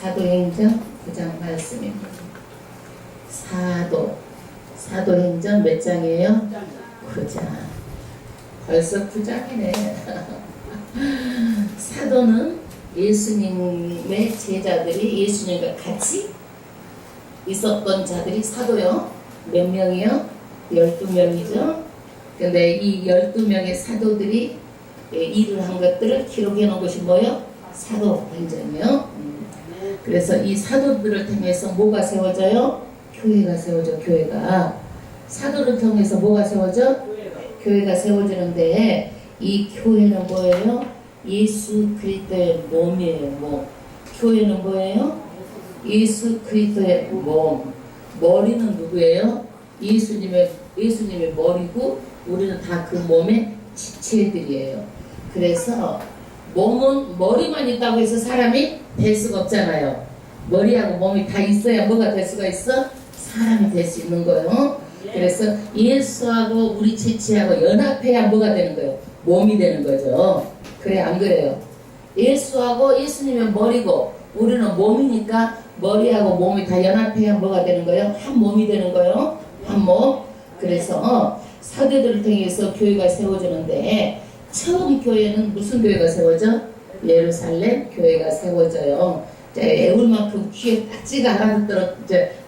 사도행전 9장 말씀입니다. 사도행전 몇 장이에요? 9장. 벌써 9장이네. 사도는 예수님의 제자들이 예수님과 같이 있었던 자들이 사도요. 몇 명이요? 12명이죠. 근데 이 12명의 사도들이 일을 한 것들을 기록해 놓은 것이 뭐예요? 사도행전이요. 그래서 이 사도들을 통해서 뭐가 세워져요? 교회가 세워져. 교회가 사도를 통해서 뭐가 세워져? 교회가 세워지는데 이 교회는 뭐예요? 예수 그리스도의 몸이에요. 몸. 교회는 뭐예요? 예수 그리스도의 몸. 머리는 누구예요? 예수님의 머리고 우리는 다 그 몸의 지체들이에요. 그래서 몸은 머리만 있다고 해서 사람이 될 수가 없잖아요. 머리하고 몸이 다 있어야 뭐가 될 수가 있어? 사람이 될 수 있는 거예요. 그래서 예수하고 우리 지체하고 연합해야 뭐가 되는 거예요? 몸이 되는 거죠. 그래 안 그래요? 예수하고 예수님의 머리고 우리는 몸이니까 머리하고 몸이 다 연합해야 뭐가 되는 거예요? 한 몸이 되는 거예요. 한 몸. 그래서 사도들을 통해서 교회가 세워지는데 처음 교회는 무슨 교회가 세워져? 예루살렘 교회가 세워져요. 애울 만큼 귀에 딱지가 하나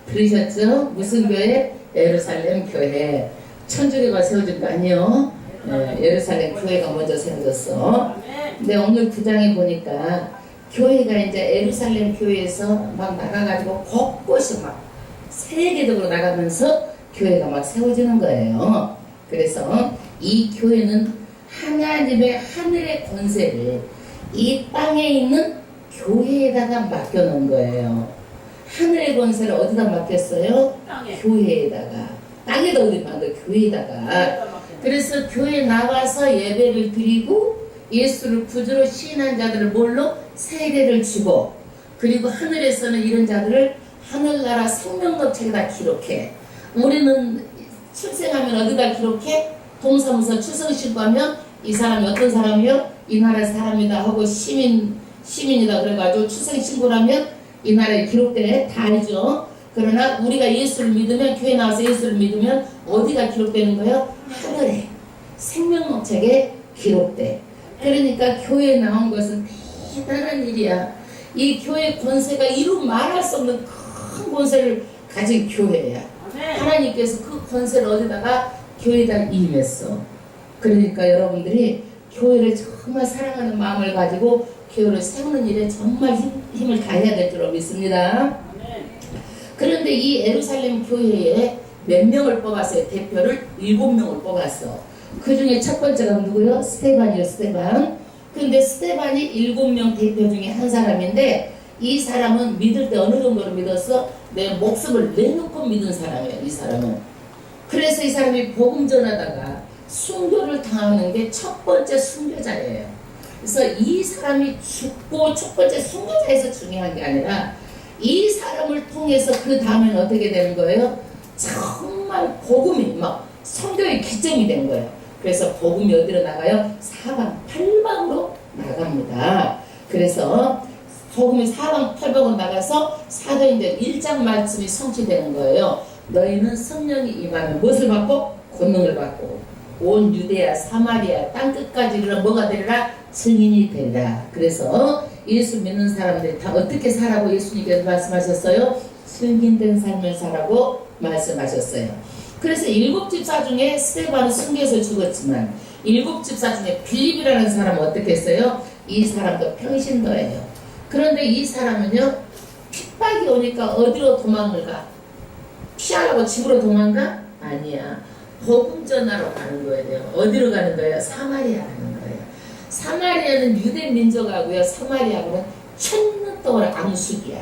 들으셨죠? 무슨 교회? 예루살렘 교회. 천주교가 세워진 거 아니요? 예루살렘 교회가 먼저 세워졌어. 근데 오늘 9장에 보니까 교회가 이제 예루살렘 교회에서 막 나가가지고 곳곳이 막 세계적으로 나가면서 교회가 막 세워지는 거예요. 그래서 이 교회는 하나님의 하늘의 권세를 이 땅에 있는 교회에다가 맡겨놓은 거예요. 하늘의 권세를 어디다 맡겼어요? 땅에. 교회에다가. 땅에다 어디 만들어? 교회에다가. 그래서 교회에 나와서 예배를 드리고 예수를 구주로 시인한 자들을 뭘로? 세례를 주고 그리고 하늘에서는 이런 자들을 하늘나라 생명록 책에다 기록해. 우리는 출생하면 어디다 기록해? 동사무소 출생 신고하면 이 사람이 어떤 사람이요? 이 나라 사람이다 하고 시민이다 그래가지고 출생 신고를 하면 이 나라에 기록돼. 다 알죠? 그러나 우리가 예수를 믿으면 교회 나와서 예수를 믿으면 어디가 기록되는 거예요? 하늘에 생명록 책에 기록돼. 그러니까 교회에 나온 것은 대단한 일이야. 이 교회 권세가 이루 말할 수 없는 큰 권세를 가진 교회야. 하나님께서 그 권세를 어디다가 교회에다 임했어. 그러니까 여러분들이 교회를 정말 사랑하는 마음을 가지고 교회를 세우는 일에 정말 힘을 다해야 될 줄로 믿습니다. 그런데 이 예루살렘 교회에 몇 명을 뽑았어요? 대표를 7명을 뽑았어. 그 중에 첫 번째가 누구요? 스데반이요. 스데반. 근데 스데반이 7명 대표 중에 한 사람인데 이 사람은 믿을 때 어느 정도로 믿었어? 내 목숨을 내놓고 믿은 사람이에요. 이 사람은. 그래서 이 사람이 복음 전하다가 순교를 당하는 게 첫 번째 순교자예요. 그래서 이 사람이 죽고 첫 번째 순교자에서 중요한 게 아니라 이 사람을 통해서 그 다음에는 어떻게 되는 거예요? 정말 복음이 막 선교의 기점이 된 거예요. 그래서 복음이 어디로 나가요? 사방팔방으로 나갑니다. 그래서 복음이 사방팔방으로 나가서 사도행전 1장 말씀이 성취되는 거예요. 너희는 성령이 임하면 무엇을 받고? 권능을 받고 온 유대야 사마리아 땅끝까지 이르러 뭐가 되리라? 증인이 되리라. 그래서 예수 믿는 사람들이 다 어떻게 살라고 예수님께서 말씀하셨어요? 증인된 삶을 살라고 말씀하셨어요. 그래서 7집사 중에 스데반은 순교해서 죽었지만 7집사 중에 빌립이라는 사람은 어떻게 했어요? 이 사람도 평신도예요. 그런데 이 사람은요 핍박이 오니까 어디로 도망을 가? 피하려고 집으로 도망가? 아니야. 복음 전하러 가는 거예요. 어디로 가는 거예요? 사마리아 가는 거예요. 사마리아는 유대 민족하고요 사마리아하고는 1000년 동안 앙숙이야.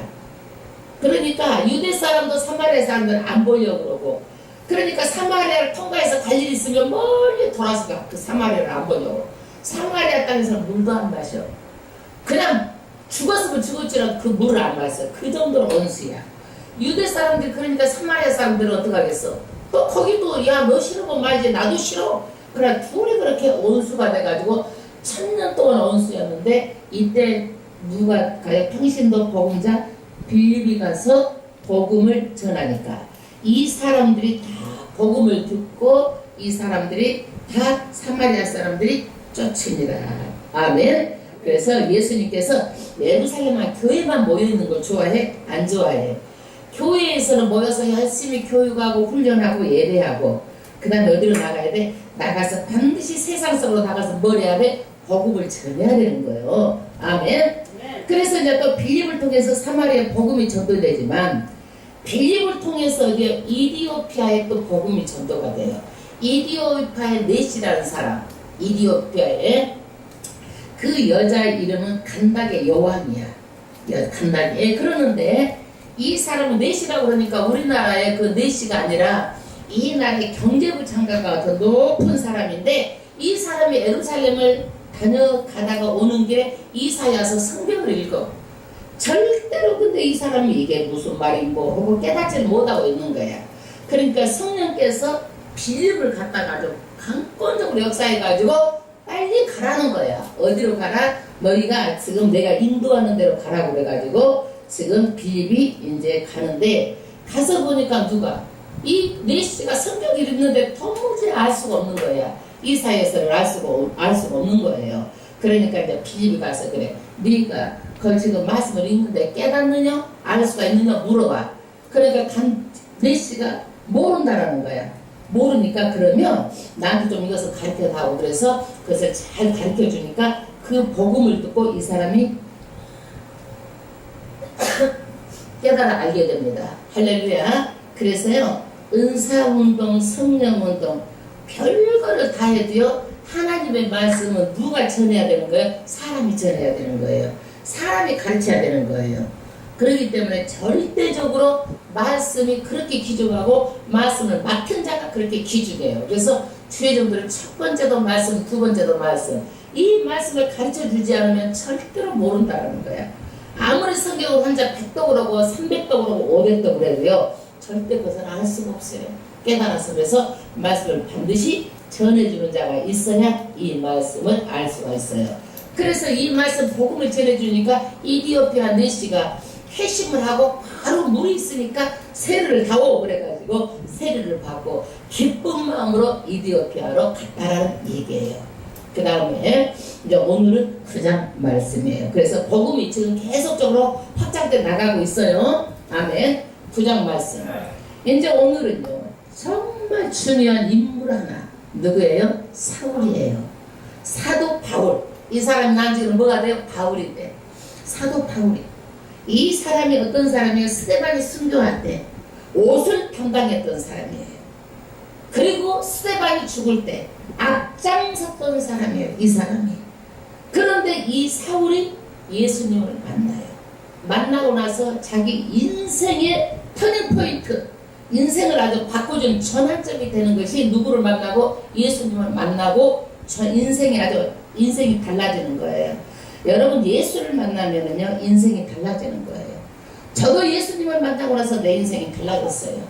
그러니까 유대 사람도 사마리아 사람들은 안 보려고 그러고 그러니까 사마리아를 통과해서 갈 일 있으면 멀리 돌아서 가. 그 사마리아를 안 보려고. 사마리아 땅에서는 물도 안 마셔. 그냥 죽었으면 죽었지라도 그 물을 안 마셔. 그 정도로 원수야. 유대 사람들이 그러니까 사마리아 사람들은 어떡하겠어? 또 거기도 야 너 싫으면 말지 나도 싫어. 그러나 둘이 그렇게 원수가 돼가지고 1000년 동안 원수였는데 이때 누가 가요? 평신도 복음자 빌립이 가서 복음을 전하니까 이 사람들이 다 복음을 듣고 이 사람들이 다 사마리아 사람들이 쫓으니라. 아멘. 그래서 예수님께서 예루살렘만 교회만 모여있는 걸 좋아해? 안 좋아해? 교회에서는 모여서 열심히 교육하고 훈련하고 예배하고 그 다음에 어디로 나가야 돼? 나가서 반드시 세상 속으로 나가서 뭘 해야 돼? 복음을 전해야 되는 거예요. 아멘. 그래서 이제 또 빌립을 통해서 사마리아 복음이 전도되지만 빌립을 통해서 이제 이디오피아에 또 복음이 전도가 돼요. 이디오피아의 넷이라는 사람, 이디오피아의 그 여자 이름은 간닥의 여왕이야. 간닥이. 그러는데 이 사람은 넷이라고 그러니까 우리나라의 그 넷이가 아니라 이 나라의 경제부 장관과 더 높은 사람인데 이 사람이 예루살렘을 다녀가다가 오는 길에 이사야 와서 성경을 읽어. 절대로 근데 이 사람이 이게 무슨 말인고 하고 깨닫지를 못하고 있는 거야. 그러니까 성령께서 빌립을 갖다가 아주 강권적으로 역사해가지고 빨리 가라는 거야. 어디로 가라? 너희가 지금 내가 인도하는 대로 가라고 그래가지고 지금 빌립이 이제 가는데 가서 보니까 누가? 이 넷시가 성경을 읽는데 도무지 알 수가 없는 거야. 이사야서를 알 수가 없는 거예요. 그러니까 이제 빌립이 가서 그래. 네가 그 지금 말씀을 읽는데 깨닫느냐? 알 수가 있느냐? 물어봐. 그러니까 넷시가 모른다라는 거야. 모르니까 그러면 나한테 좀 이것을 가르쳐다오. 그래서 그것을 잘 가르쳐주니까 그 복음을 듣고 이 사람이 깨달아 알게 됩니다. 할렐루야. 그래서요 은사운동, 성령운동 별거를 다 해도요 하나님의 말씀은 누가 전해야 되는 거예요? 사람이 전해야 되는 거예요. 사람이 가르쳐야 되는 거예요. 그렇기 때문에 절대적으로 말씀이 그렇게 귀중하고 말씀을 맡은 자가 그렇게 귀중해요. 그래서 주의종들은 첫 번째도 말씀, 두 번째도 말씀. 이 말씀을 가르쳐 주지 않으면 절대로 모른다는 거야. 아무리 성경을 혼자 100도 그러고 300도 그러고 500도 그래도요. 절대 그것은 알 수가 없어요. 깨달아서. 그래서 말씀을 반드시 전해주는 자가 있어야 이 말씀을 알 수가 있어요. 그래서 이 말씀 복음을 전해주니까 이디오피아 넷시가 회심을 하고 바로 물이 있으니까 세례를 다오 그래가지고 세례를 받고 기쁜 마음으로 이디오피아로 갔다라는 얘기예요. 그 다음에 이제 오늘은 9장 말씀이에요. 그래서 복음이 지금 계속적으로 확장돼 나가고 있어요. 아멘. 9장 말씀. 이제 오늘은요 정말 중요한 인물 하나. 누구예요? 사울이에요. 사도 바울. 이 사람이 나중에는 뭐가 돼요? 바울이 돼. 사도 바울이. 이 사람이 어떤 사람이에요? 스데반이 순교할 때 옷을 담당했던 사람이에요. 그리고 스데반이 죽을 때 앞장섰던 사람이에요. 이 사람이. 그런데 이 사울이 예수님을 만나요. 만나고 나서 자기 인생의 터닝포인트, 인생을 아주 바꿔준 전환점이 되는 것이 누구를 만나고? 예수님을 만나고 인생이 달라지는 거예요. 여러분 예수를 만나면은요 인생이 달라지는 거예요. 저도 예수님을 만나고 나서 내 인생이 달라졌어요.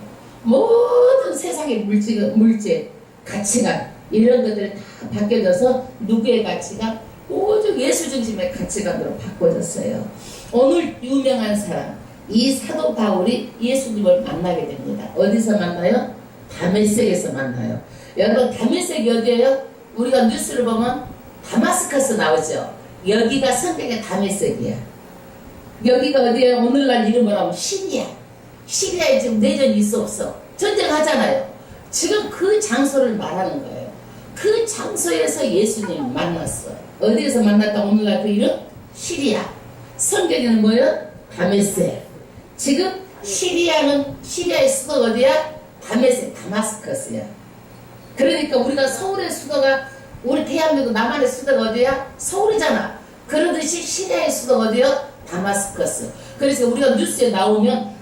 모든 세상의 물질, 가치관 이런 것들이 다 바뀌어져서 누구의 가치가 오직 예수 중심의 가치관으로 바꿔졌어요. 오늘 유명한 사람 이 사도 바울이 예수님을 만나게 됩니다. 어디서 만나요? 다메섹에서 만나요. 여러분 다메섹이 어디예요? 우리가 뉴스를 보면 다마스커스 나오죠. 여기가 성경의 다메섹이야. 여기가 어디에 오늘날 이름을 하면 시리아. 시리아에 지금 내전이 있어 없어? 전쟁하잖아요. 지금 그 장소를 말하는 거예요. 그 장소에서 예수님 만났어. 어디에서 만났다 오늘날 그 이름? 시리아. 성경에는 뭐예요? 다메섹. 지금 시리아의 수도 어디야? 다메섹, 다마스커스야. 그러니까 우리가 서울의 수도가 우리 대한민국 남한의 수도가 어디야? 서울이잖아. 그러듯이 시리아의 수도가 어디요? 다마스커스. 그래서 우리가 뉴스에 나오면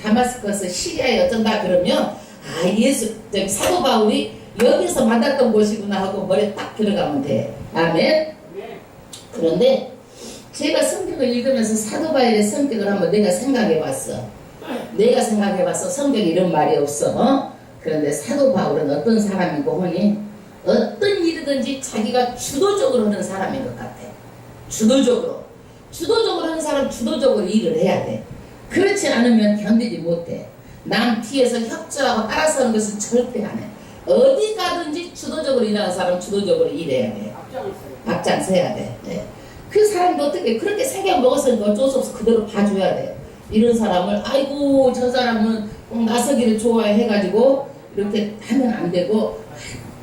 다마스커스 시리아에 어쩐다 그러면 사도 바울이 여기서 만났던 곳이구나 하고 머리에 딱 들어가면 돼. 아멘. 그런데 제가 성경을 읽으면서 사도 바울의 성격을 한번 내가 생각해봤어. 성경에 이런 말이 없어. 그런데 사도 바울은 어떤 사람이고 하니 어떤 일이든지 자기가 주도적으로 하는 사람인 것 같아. 주도적으로. 주도적으로 하는 사람 주도적으로 일을 해야 돼. 그렇지 않으면 견디지 못해. 남 뒤에서 협조하고 따라서 하는 것은 절대 안 해. 어디 가든지 주도적으로 일하는 사람 주도적으로 일해야 돼. 앞장서야 돼. 네. 그 사람도 어떻게 그렇게 생각 먹었으니까 어쩔 수 없어 그대로 봐줘야 돼. 이런 사람을 아이고 저 사람은 꼭 나서기를 좋아해가지고 이렇게 하면 안 되고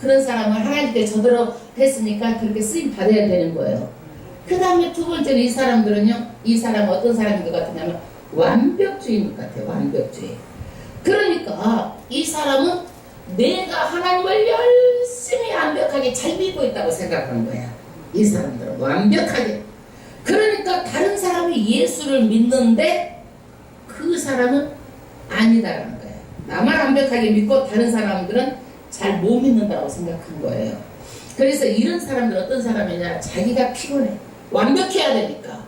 그런 사람을 하나님께 저대로 했으니까 그렇게 쓰임 받아야 되는 거예요. 그 다음에 두 번째는 이 사람들은요. 이 사람은 어떤 사람인 것 같으냐면 완벽주의인 것 같아요. 완벽주의. 그러니까 이 사람은 내가 하나님을 열심히 완벽하게 잘 믿고 있다고 생각하는 거야. 이 사람들은 완벽하게. 그러니까 다른 사람이 예수를 믿는데 그 사람은 아니다라는 거야. 나만 완벽하게 믿고 다른 사람들은 잘 못 믿는다고 생각한 거예요. 그래서 이런 사람들은 어떤 사람이냐. 자기가 피곤해. 완벽해야 되니까.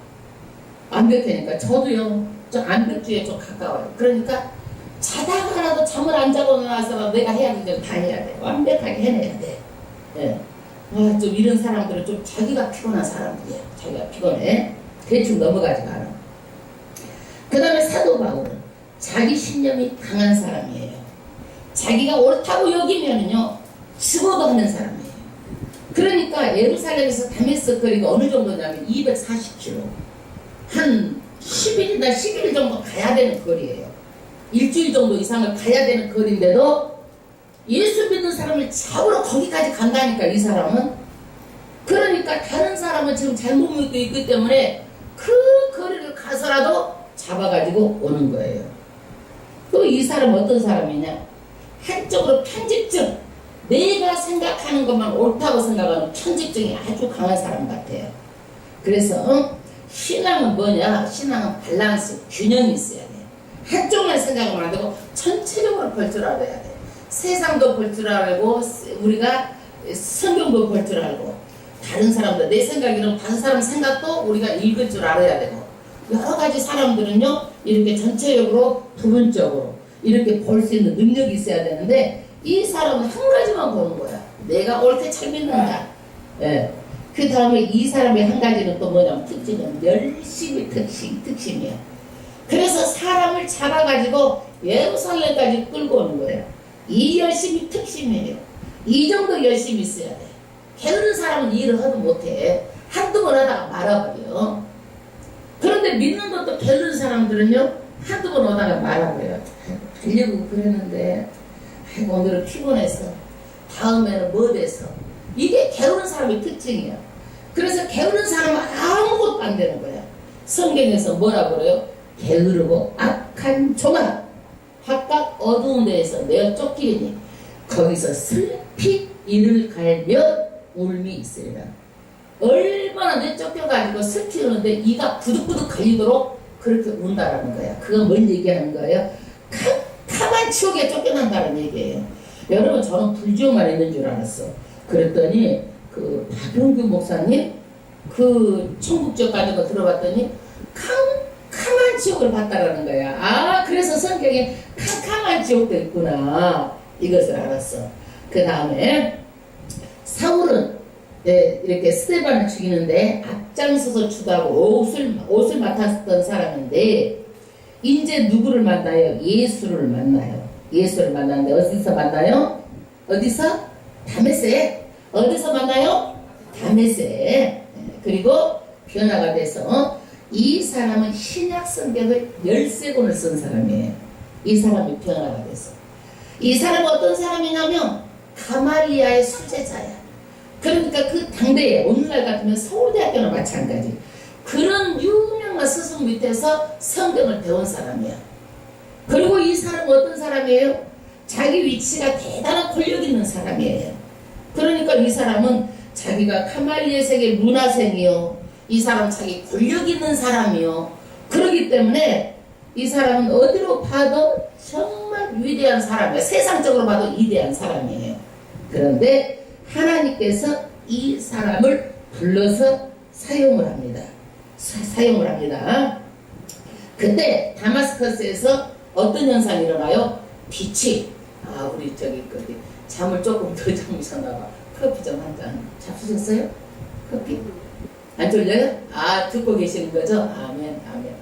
완벽하니까. 저도요. 좀 완벽주의에 좀 가까워요. 그러니까 자다가라도 잠을 안 자고 나서라도 내가 해야 될 일을 다 해야 돼. 완벽하게 해내야 돼. 예. 좀 이런 사람들은 좀 자기가 피곤한 사람들이야. 자기가 피곤해. 대충 넘어가지 마라. 그 다음에 사도 바울은 자기 신념이 강한 사람이에요. 자기가 옳다고 여기면은요, 죽어도 하는 사람이에요. 그러니까 예루살렘에서 다메섹 거리가 어느 정도냐면 240km. 한 10일이나 11일 정도 가야 되는 거리예요. 일주일 정도 이상을 가야 되는 거리인데도 예수 믿는 사람을 잡으러 거기까지 간다니까 이 사람은. 그러니까 다른 사람은 지금 잘못 믿고 있기 때문에 그 거리를 가서라도 잡아가지고 오는 거예요. 또 이 사람은 어떤 사람이냐. 한쪽으로 편집증. 내가 생각하는 것만 옳다고 생각하는 편집증이 아주 강한 사람 같아요. 그래서 신앙은 뭐냐. 신앙은 밸런스, 균형이 있어야 돼. 한쪽만 생각을 안 하고 전체적으로 볼 줄 알아야 돼. 세상도 볼 줄 알고 우리가 성경도 볼 줄 알고 다른 사람들 내 생각이랑 다른 사람 생각도 우리가 읽을 줄 알아야 되고 여러 가지 사람들은요 이렇게 전체적으로 부분적으로 이렇게 볼 수 있는 능력이 있어야 되는데 이 사람은 한 가지만 보는 거야. 내가 옳게 잘 믿는다. 예. 그 다음에 이 사람의 한 가지는 또 뭐냐면 특징은 열심히 특심이야. 그래서 사람을 잡아가지고 예루살렘까지 끌고 오는 거예요. 이 열심이 특심이에요. 이 정도 열심히 있어야 돼. 게으른 사람은 일을 하도 못해. 한두 번 하다가 말아버려. 그런데 믿는 것도 게으른 사람들은요 한두 번 오다가 말아버려요. 달려고 그랬는데 아이고 오늘은 피곤해서 다음에는 뭐 돼서. 이게 게으른 사람의 특징이야. 그래서 게으른 사람은 아무것도 안 되는 거야. 성경에서 뭐라고 그래요? 게으르고 악한 종아 각각 어두운 데에서 내어 쫓기니 거기서 슬피 이를 갈며 울미 있으리라. 얼마나 내 쫓겨가지고 슬피 우는데 이가 부득부득 갈리도록 그렇게 운다라는 거야. 그건 뭔 얘기하는 거예요? 캄캄한 지옥에 쫓겨난다는 얘기예요. 여러분 저는 불지옥만 있는 줄 알았어. 그랬더니 그 박용규 목사님 그 천국지옥 가는 거 들어봤더니 캄캄한 지옥을 봤다라는 거야. 아 그래서 성경에 캄캄한 지옥도 있구나 이것을 알았어. 그 다음에 사울은 이렇게 스데반을 죽이는데 앞장서서 주도하고 옷을 맡았던 사람인데 이제 누구를 만나요? 예수를 만나요. 예수를 만나는데 어디서 만나요? 어디서? 다메섹. 어디서 만나요? 다메섹. 그리고 변화가 돼서 이 사람은 신약 성경을 13권을 쓴 사람이에요. 이 사람이 변화가 돼서. 이 사람은 어떤 사람이냐면 가말리아의 수제자야. 그러니까 그 당대에 오늘날 같으면 서울대학교나 마찬가지 그런 유명한 스승 밑에서 성경을 배운 사람이야. 그리고 이 사람은 어떤 사람이에요? 자기 위치가 대단한 권력 있는 사람이에요. 그러니까 이 사람은 자기가 가말리엘 세계 문화생이요. 이 사람 자기 권력 있는 사람이요. 그렇기 때문에 이 사람은 어디로 봐도 정말 위대한 사람이에요. 세상적으로 봐도 위대한 사람이에요. 그런데 하나님께서 이 사람을 불러서 사용을 합니다. 사용을 합니다. 그때 다마스커스에서 어떤 현상이 일어나요? 빛이 우리 저기 잠을 조금 더 주무셨나 봐. 커피 좀 한 잔 잡수셨어요? 커피? 안 졸려요? 아, 듣고 계시는 거죠? 아멘, 아멘.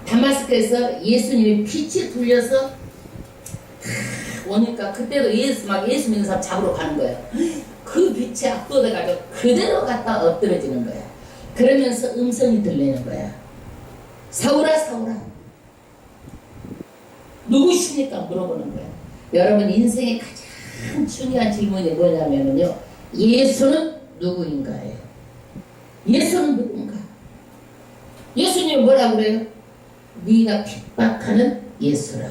다마스크에서 예수님이 빛이 둘려서 오니까 그때도 예수 믿는 사람 잡으러 가는 거예요. 그 빛에 압도돼가지고 그대로 갖다 엎드려지는 거야. 그러면서 음성이 들리는 거야. 사울아, 사울아, 누구십니까? 물어보는 거야. 여러분, 인생의 가장 중요한 질문이 뭐냐면요, 예수는 누구인가예요. 예수는 누군가? 예수님이 뭐라고 그래요? 네가 핍박하는 예수라.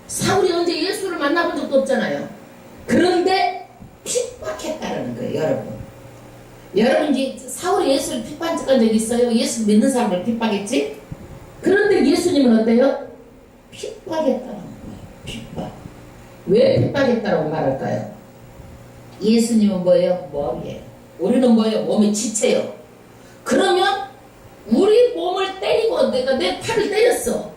사울이 언제 예수를 만나본 적도 없잖아요. 그런데 핍박했다라는 거예요, 여러분. 여러분, 이제 사울이 예수를 핍박한 적이 있어요? 예수 믿는 사람을 핍박했지? 그런데 예수님은 어때요? 핍박했다는 거예요. 핍박. 왜 핍박했다라고 말할까요? 예수님은 뭐예요? 머리예요. 우리는 뭐예요? 몸의 지체예요. 그러면 우리 몸을 때리고 내가 내 팔을 때렸어.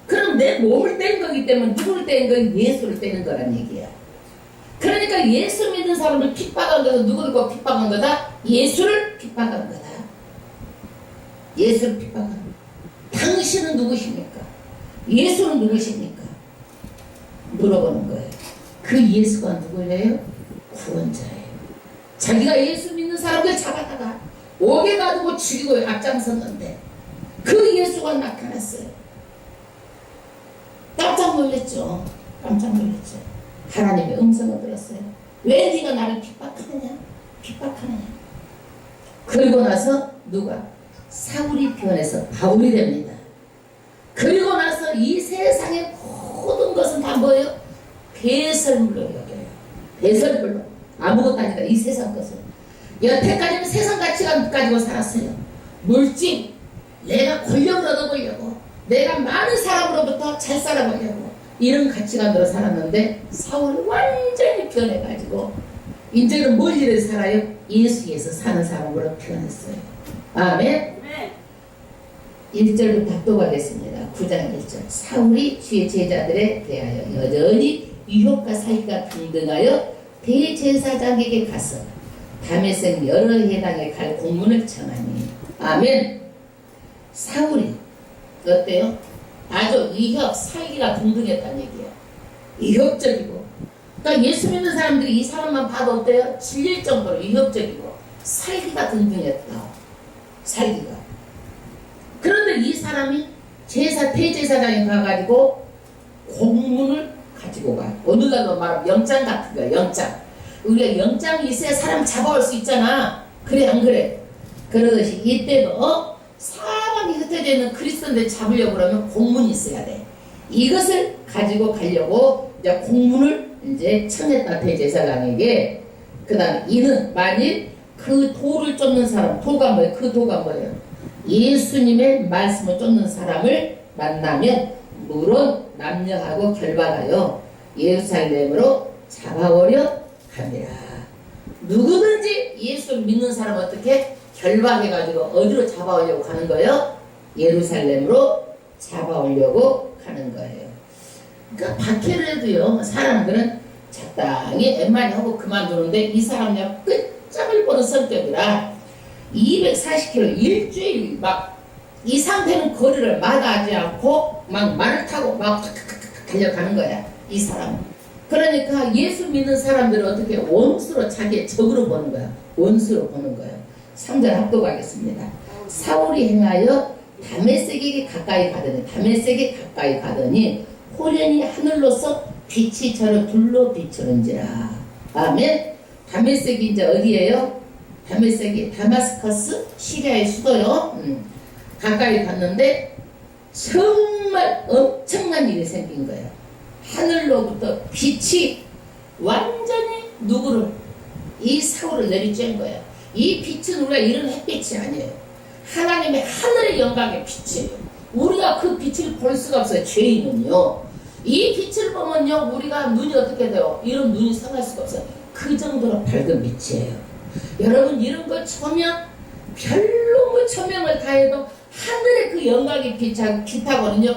그럼 내 몸을 때린 거기 때문에 누구를 때린 거예요? 예수를 때린 거란 얘기야. 그러니까 예수 믿는 사람을 핍박한 거다. 누구를 꼭 핍박한 거다? 예수를 핍박한 거다. 예수를 핍박한 거다. 당신은 누구십니까? 예수는 누구십니까? 물어보는 거예요. 그 예수가 누구예요? 구원자예요. 자기가 예수 믿는 사람들 잡아다가 옥에 가두고 죽이고 앞장섰는데 그 예수가 나타났어요. 깜짝 놀랐죠. 깜짝 놀랐죠. 하나님의 음성을 들었어요. 왜 네가 나를 핍박하느냐? 핍박하느냐? 그리고 나서 누가? 사울이 변해서 바울이 됩니다. 그리고 나서 이 세상의 모든 것은 다 뭐예요? 배설물로 여겨요. 배설물로. 아무것도 아니다. 이 세상 것은. 여태까지는 세상 가치관 가지고 살았어요. 물질, 내가 권력을 얻어보려고, 내가 많은 사람으로부터 잘 살아보려고, 이런 가치관으로 살았는데 사울은 완전히 변해가지고 이제는 뭘 일을 살아요? 예수에서 사는 사람으로 변했어요. 아멘. 1절부터 답독하겠습니다. 9장 1절. 사울이 주의 제자들에 대하여 여전히 유혹과 사기가 등등하여 대제사장에게 가서 다메섹 여러 해당에 갈 공문을 청하니. 아멘. 사울이 어때요? 아주 위협, 살기가 등등했다는 얘기예요. 위협적이고. 그러니까 예수 믿는 사람들이 이 사람만 봐도 어때요? 질릴 정도로 위협적이고 살기가 등등했다. 살기가. 그런데 이 사람이 대제사장에 가가지고 공문을 가지고 가. 오늘날로 말하면 영장 같은 거야. 영장. 우리가 영장이 있어야 사람 잡아올 수 있잖아. 그래 안 그래? 그러듯이 이때도 사람이 흩어져 있는 그리스도인들 잡으려고 그러면 공문이 있어야 돼. 이것을 가지고 가려고 이제 공문을 이제 청했다. 대제사장에게. 그 다음에 이는 만일 그 도를 쫓는 사람, 도가 뭐예요? 그 도가 뭐예요? 예수님의 말씀을 쫓는 사람을 만나면 물론 남녀하고 결박하여 예루살렘으로 잡아오려 합니다. 누구든지 예수를 믿는 사람 어떻게 결박해가지고 어디로 잡아오려고 하는 거예요? 예루살렘으로 잡아오려고 하는 거예요. 그러니까 박해를 해도요, 사람들은 적당히 웬만히 하고 그만두는데 이 사람은 끝장을 보는 성격이라 240km 일주일 막 이 상태는 거리를 마다하지 않고 막 말을 타고 막 달려가는 거야. 이 사람은. 그러니까 예수 믿는 사람들은 어떻게 원수로 자기의 적으로 보는 거야. 원수로 보는 거야. 3절 합독하겠습니다. 사울이 행하여 다메섹에게 가까이 가더니 호련히 하늘로서 빛이 저를 둘러 비추는지라. 아멘. 다메섹이 이제 어디예요? 다메섹이 다마스커스 시리아의 수도요. 가까이 갔는데 정말 엄청난 일이 생긴 거예요. 하늘로부터 빛이 완전히 누구를? 이 사울을 내리쬐은 거예요. 이 빛은 우리가 이런 햇빛이 아니에요. 하나님의 하늘의 영광의 빛이에요. 우리가 그 빛을 볼 수가 없어요. 죄인은요. 이 빛을 보면요, 우리가 눈이 어떻게 돼요? 이런 눈이 상할 수가 없어요. 그 정도로 밝은 빛이에요. 여러분, 이런 걸 처면 별로 뭐 처명을 다해도 하늘의 그 영광의 빛하고는요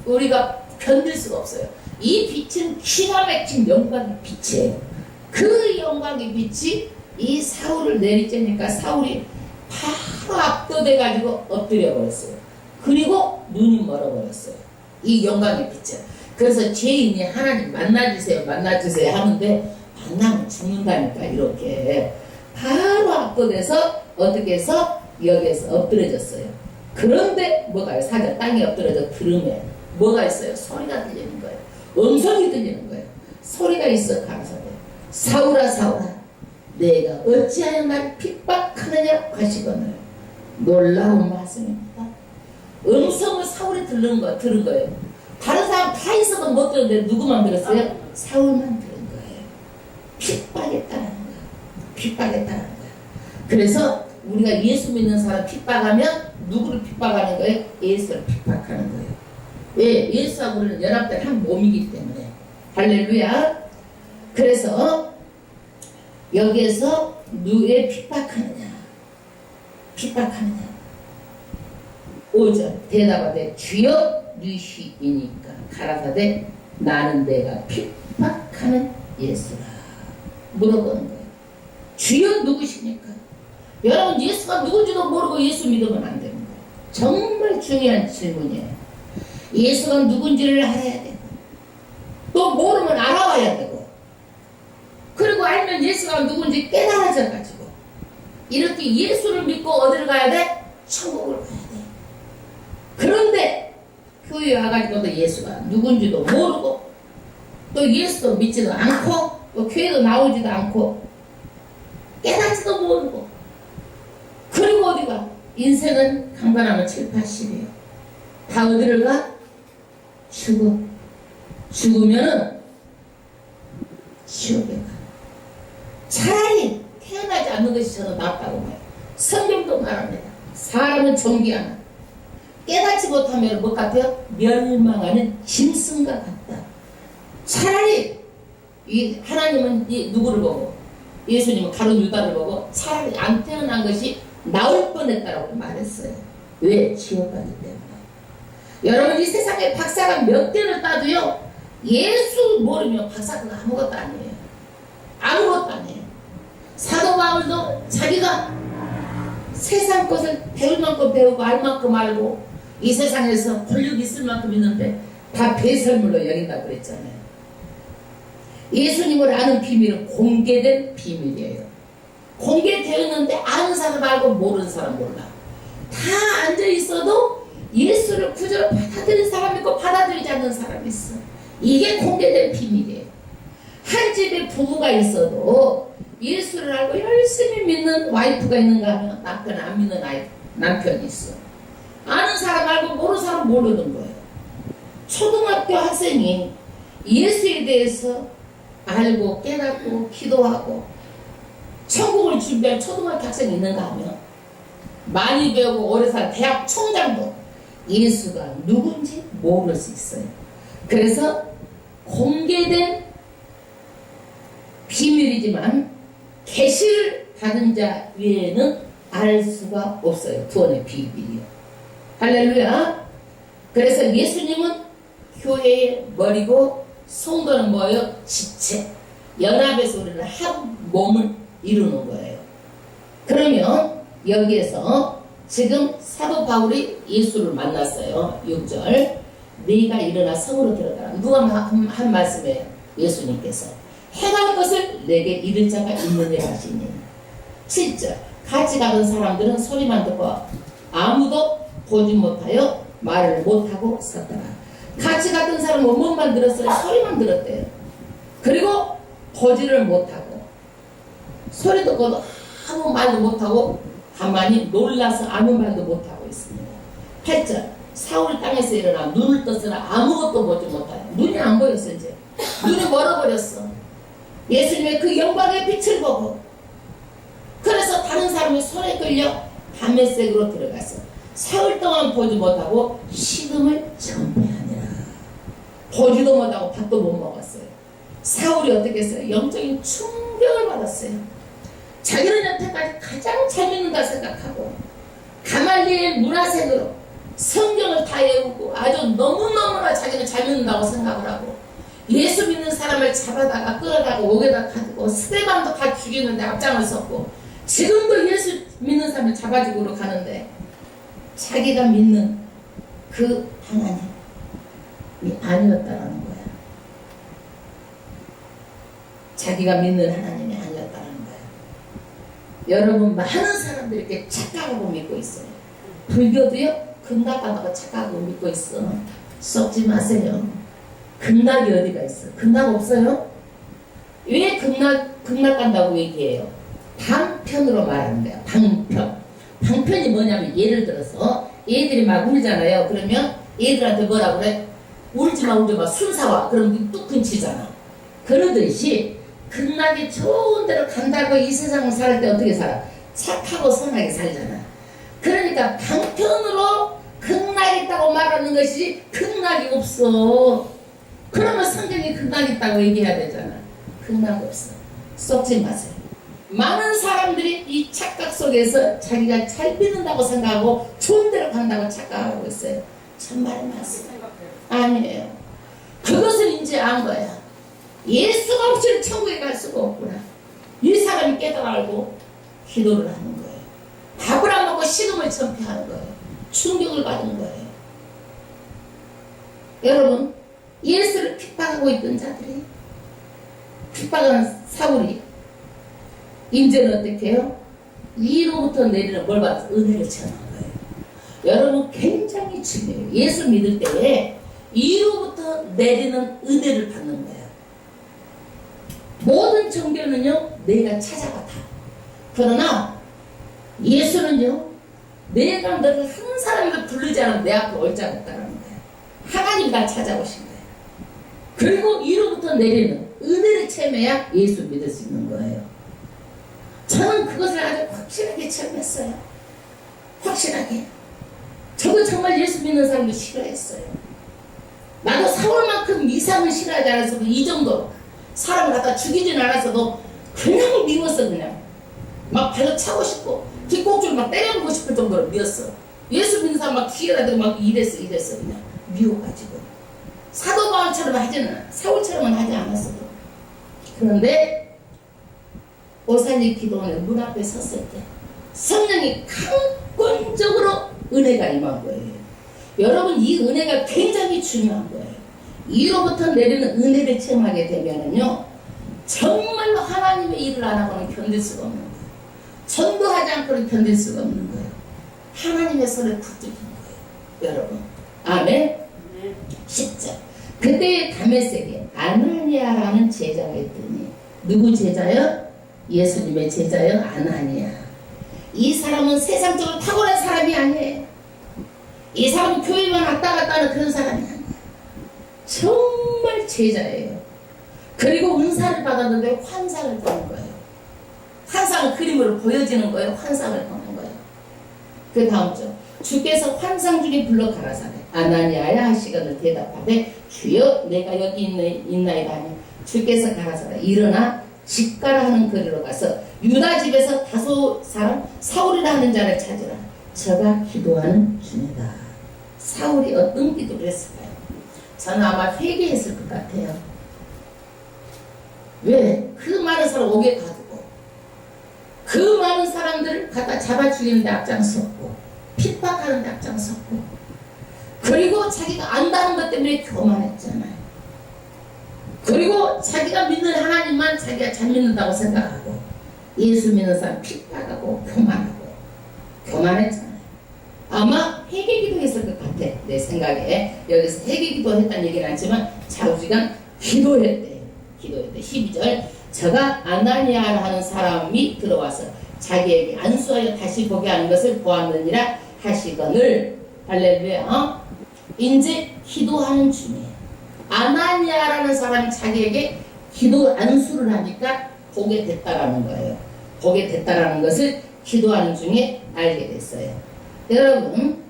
우리가 견딜 수가 없어요. 이 빛은 기가 막힌 영광의 빛이에요. 그 그 영광의 빛이 이 사울을 내리쬐니까 사울이 바로 압도돼 가지고 엎드려 버렸어요. 그리고 눈이 멀어버렸어요. 이 영광의 빛을. 그래서 죄인이 하나님 만나주세요 만나주세요 하는데 만나면 죽는다니까. 이렇게 바로 압도돼서 어떻게 해서 여기에서 엎드려졌어요. 그런데 뭐가 사자 땅에 엎드려져 들으면 뭐가 있어요? 소리가 들리는 거예요. 음성이 들리는 거예요. 소리가 있어 가라사대 사울아 사울아 내가 어찌하여 날 핍박하느냐 하시거늘. 놀라운 말씀입니다. 음성을 사울이 들은 거예요. 다른 사람 다 있어도 못 들었는데 누구만 들었어요? 사울만 들은 거예요. 핍박했다는 거예요. 핍박했다는 거예요. 그래서 우리가 예수 믿는 사람 핍박하면 누구를 핍박하는 거예요? 예수를 핍박하는 거예요. 왜? 예수하고 우리는 연합된 한 몸이기 때문에. 할렐루야. 그래서 여기에서 누구에 핍박하느냐? 핍박하느냐? 5절 대답하되 주여 니시이니까 가라사대 나는 내가 핍박하는 예수라. 물어보는 거예요. 주여 누구십니까? 여러분 예수가 누군지도 모르고 예수 믿으면 안 되는 거예요. 정말 중요한 질문이에요. 예수가 누군지를 알아야 되고 또 모르면 알아와야 되고 그리고 알면 예수가 누군지 깨달아져가지고 이렇게 예수를 믿고 어디를 가야 돼? 천국을 가야 돼. 그런데 교회에 와가지고도 예수가 누군지도 모르고 또 예수도 믿지도 않고 또 교회도 나오지도 않고 깨닫지도 모르고 그리고 어디가? 인생은 강간하면 7, 80이에요. 다 어디를 가? 죽으면은 지옥에 가. 차라리 태어나지 않는 것이 저는 낫다고 봐요. 성경도 말합니다. 사람은 존귀하나 깨닫지 못하면 뭐 같아요? 멸망하는 짐승과 같다. 차라리 이 하나님은 이 누구를 보고 예수님은 가룟 유다를 보고 차라리 안 태어난 것이 나올 뻔했다라고 말했어요. 왜? 지옥 가기 때문에. 여러분 이 세상에 박사가 몇 대를 따도요 예수 모르면 박사가 아무것도 아니에요. 아무것도 아니에요. 사도 바울도 자기가 세상 것을 배울 만큼 배우고 알 만큼 알고 이 세상에서 권력이 있을 만큼 있는데 다 배설물로 여긴다고 그랬잖아요. 예수님을 아는 비밀은 공개된 비밀이에요. 공개되었는데 아는 사람 알고 모르는 사람 몰라. 다 앉아있어도 예수를 구절을 받아들인 사람 있고 받아들이지 않는 사람이 있어. 이게 공개된 비밀이에요. 한 집에 부부가 있어도 예수를 알고 열심히 믿는 와이프가 있는가 하면 남편 안 믿는 남편이 있어. 아는 사람 알고 모르는 사람 모르는 거예요. 초등학교 학생이 예수에 대해서 알고 깨닫고 기도하고 천국을 준비할 초등학교 학생이 있는가 하면 많이 배우고 오래 산 대학 총장도 예수가 누군지 모를 수 있어요. 그래서 공개된 비밀이지만 계시를 받은 자 외에는 알 수가 없어요. 구원의 비밀이요. 할렐루야. 그래서 예수님은 교회의 머리고 성도는 뭐예요? 지체. 연합에서 우리는 한 몸을 이루는 거예요. 그러면 여기에서 지금 사도 바울이 예수를 만났어요. 6절 네가 일어나 성으로 들어가라. 누가 한 말씀이에요? 예수님께서 행할 것을 내게 이를 자가 있느냐 하시니. 7절 같이 가던 사람들은 소리만 듣고 아무도 보지 못하여 말을 못하고 섰더라. 같이 갔던 사람은 뭐만 들었어요? 소리만 들었대요. 그리고 보지를 못하고 소리 듣고도 아무 말도 못하고 가만히 놀라서 아무 말도 못하고 있습니다. 8절 사울 땅에서 일어나 눈을 떴으나 아무것도 보지 못하여 눈이 안 보였어. 이제 눈이 멀어버렸어. 예수님의 그 영광의 빛을 보고 그래서 다른 사람이 손에 끌려 담메색으로 들어가서 사흘 동안 보지 못하고 식음을 전폐하니라. 보지도 못하고 밥도 못 먹었어요. 사울이 어떻게 했어요? 영적인 충격을 받았어요. 자기는 여태까지 가장 잘 믿는다 생각하고 가말리엘 문화생으로 성경을 다 외우고 아주 너무너무나 자기는 잘 믿는다고 생각을 하고 예수 믿는 사람을 잡아다가 끌어다가 옥에다 가두고 스데반도 다 죽이는데 앞장을 섰고 지금도 예수 믿는 사람을 잡아주고 가는데 자기가 믿는 그 하나님이 아니었다라는 거야. 자기가 믿는 하나님이 아니었다라는 거야. 여러분 많은 사람들이 이렇게 착각하고 믿고 있어요. 불교도요 극락 간다고 착각하고 믿고 있어. 썩지 마세요. 극락이 어디가 있어? 극락 없어요? 왜 극락 간다고 얘기해요? 방편으로 말하는 거야. 방편이 뭐냐면 예를 들어서 애들이 막 울잖아요. 그러면 애들한테 뭐라 그래? 울지마 울지마 술 사와. 그럼 뚝 끊치잖아. 그러듯이 극락이 좋은 데로 간다고 이 세상을 살 때 어떻게 살아? 착하고 선하게 살잖아. 그러니까 방편으로 극락이 있다고 말하는 것이 극락이 없어. 그러면 성경이 극락이 있다고 얘기해야 되잖아. 극락 없어. 썩지 마세요. 많은 사람들이 이 착각 속에서 자기가 잘 믿는다고 생각하고 좋은 데로 간다고 착각하고 있어요. 참말의 말씀 아니에요. 그것을 이제 안 거야. 예수가 없이는 천국에 갈 수가 없구나. 이 사람이 깨달고 기도를 하는 거예요. 밥을 안 먹고 식음을 전폐하는 거예요. 충격을 받은 거예요. 여러분 예수를 핍박하고 있던 자들이 핍박하는 사울이 이제는 어떻게 해요? 위로부터 내리는 뭘 받아서 은혜를 체험한 거예요. 여러분 굉장히 중요해요. 예수 믿을 때에 위로부터 내리는 은혜를 받는 거예요. 모든 종교는요 내가 찾아가 다. 그러나 예수는요 내가 너를 한 사람도 부르지 않으면 내 앞으로 올 자가 없다는 거예요. 하나님이 나 찾아오신 거예요. 그리고 위로부터 내리는 은혜를 체험해야 예수 믿을 수 있는 거예요. 저는 그것을 아주 확실하게 체험했어요. 확실하게. 저도 정말 예수 믿는 사람도 싫어했어요. 나도 사울만큼 이상은 싫어하지 않았어도 이 정도 사람을 갖다 죽이진 않았어도 그냥 미웠어. 그냥 막 발로 차고 싶고 뒷꼭지를 막 때려보고 싶을 정도로 미웠어. 예수 믿는 사람 막 기회가 되고 막 이랬어 그냥 미워가지고 사도 바울처럼 하지는 않아. 사울처럼은 하지 않았어도. 그런데 오산리 기도원의 문 앞에 섰을 때 성령이 강권적으로 은혜가 임한 거예요. 여러분 이 은혜가 굉장히 중요한 거예요. 이로부터 내리는 은혜를 체험하게 되면은요 정말로 하나님의 일을 안 하고는 견딜 수가 없는 거예요. 전도하지 않고는 견딜 수가 없는 거예요. 하나님의 손에 붙들린 거예요. 여러분 아멘. 10절 그때 다메섹에 아나니아라는 제자가 있더니 누구 제자요? 예수님의 제자요? 아나니아. 이 사람은 세상적으로 탁월한 사람이 아니에요. 이 사람은 교회만 왔다 갔다 하는 그런 사람이 아니에요. 정말 제자예요. 그리고 은사를 받았는데 환상을 보는 거예요. 환상은 그림으로 보여지는 거예요. 환상을 보는 거예요. 그 다음 절 주께서 환상 중에 불러 가라사대 아나니아야 하시거늘 대답하되 주여 내가 여기 있나이다 하니 주께서 가라사대 일어나 집가라 하는 거리로 가서 유다 집에서 다소 사람 사울이라 하는 자를 찾으라. 저가 기도하는 중이다. 사울이 어떤 기도를 했을까요? 저는 아마 회개했을 것 같아요. 왜? 그 많은 사람 옥에 가두고 그 많은 사람들을 갖다 잡아 죽이는 데 앞장섰고 핍박하는 데 앞장섰고 그리고 자기가 안다는 것 때문에 교만했잖아요. 그리고 자기가 믿는 하나님만 자기가 잘 믿는다고 생각하고 예수 믿는 사람 핍박하고 교만했잖아요. 아마 회개기도 했을 것 같아. 내 생각에 여기서 회개기도 했다는 얘기는 않지만 자우지간 기도했대. 12절 저가 아나니아라 하는 사람이 들어와서 자기에게 안수하여 다시 보게 하는 것을 보았느니라 하시거늘 할렐루야. 이제 기도하는 중이에요. 아나니아라는 사람이 자기에게 기도 안수를 하니까 보게 됐다라는 거예요. 보게 됐다라는 것을 기도하는 중에 알게 됐어요. 여러분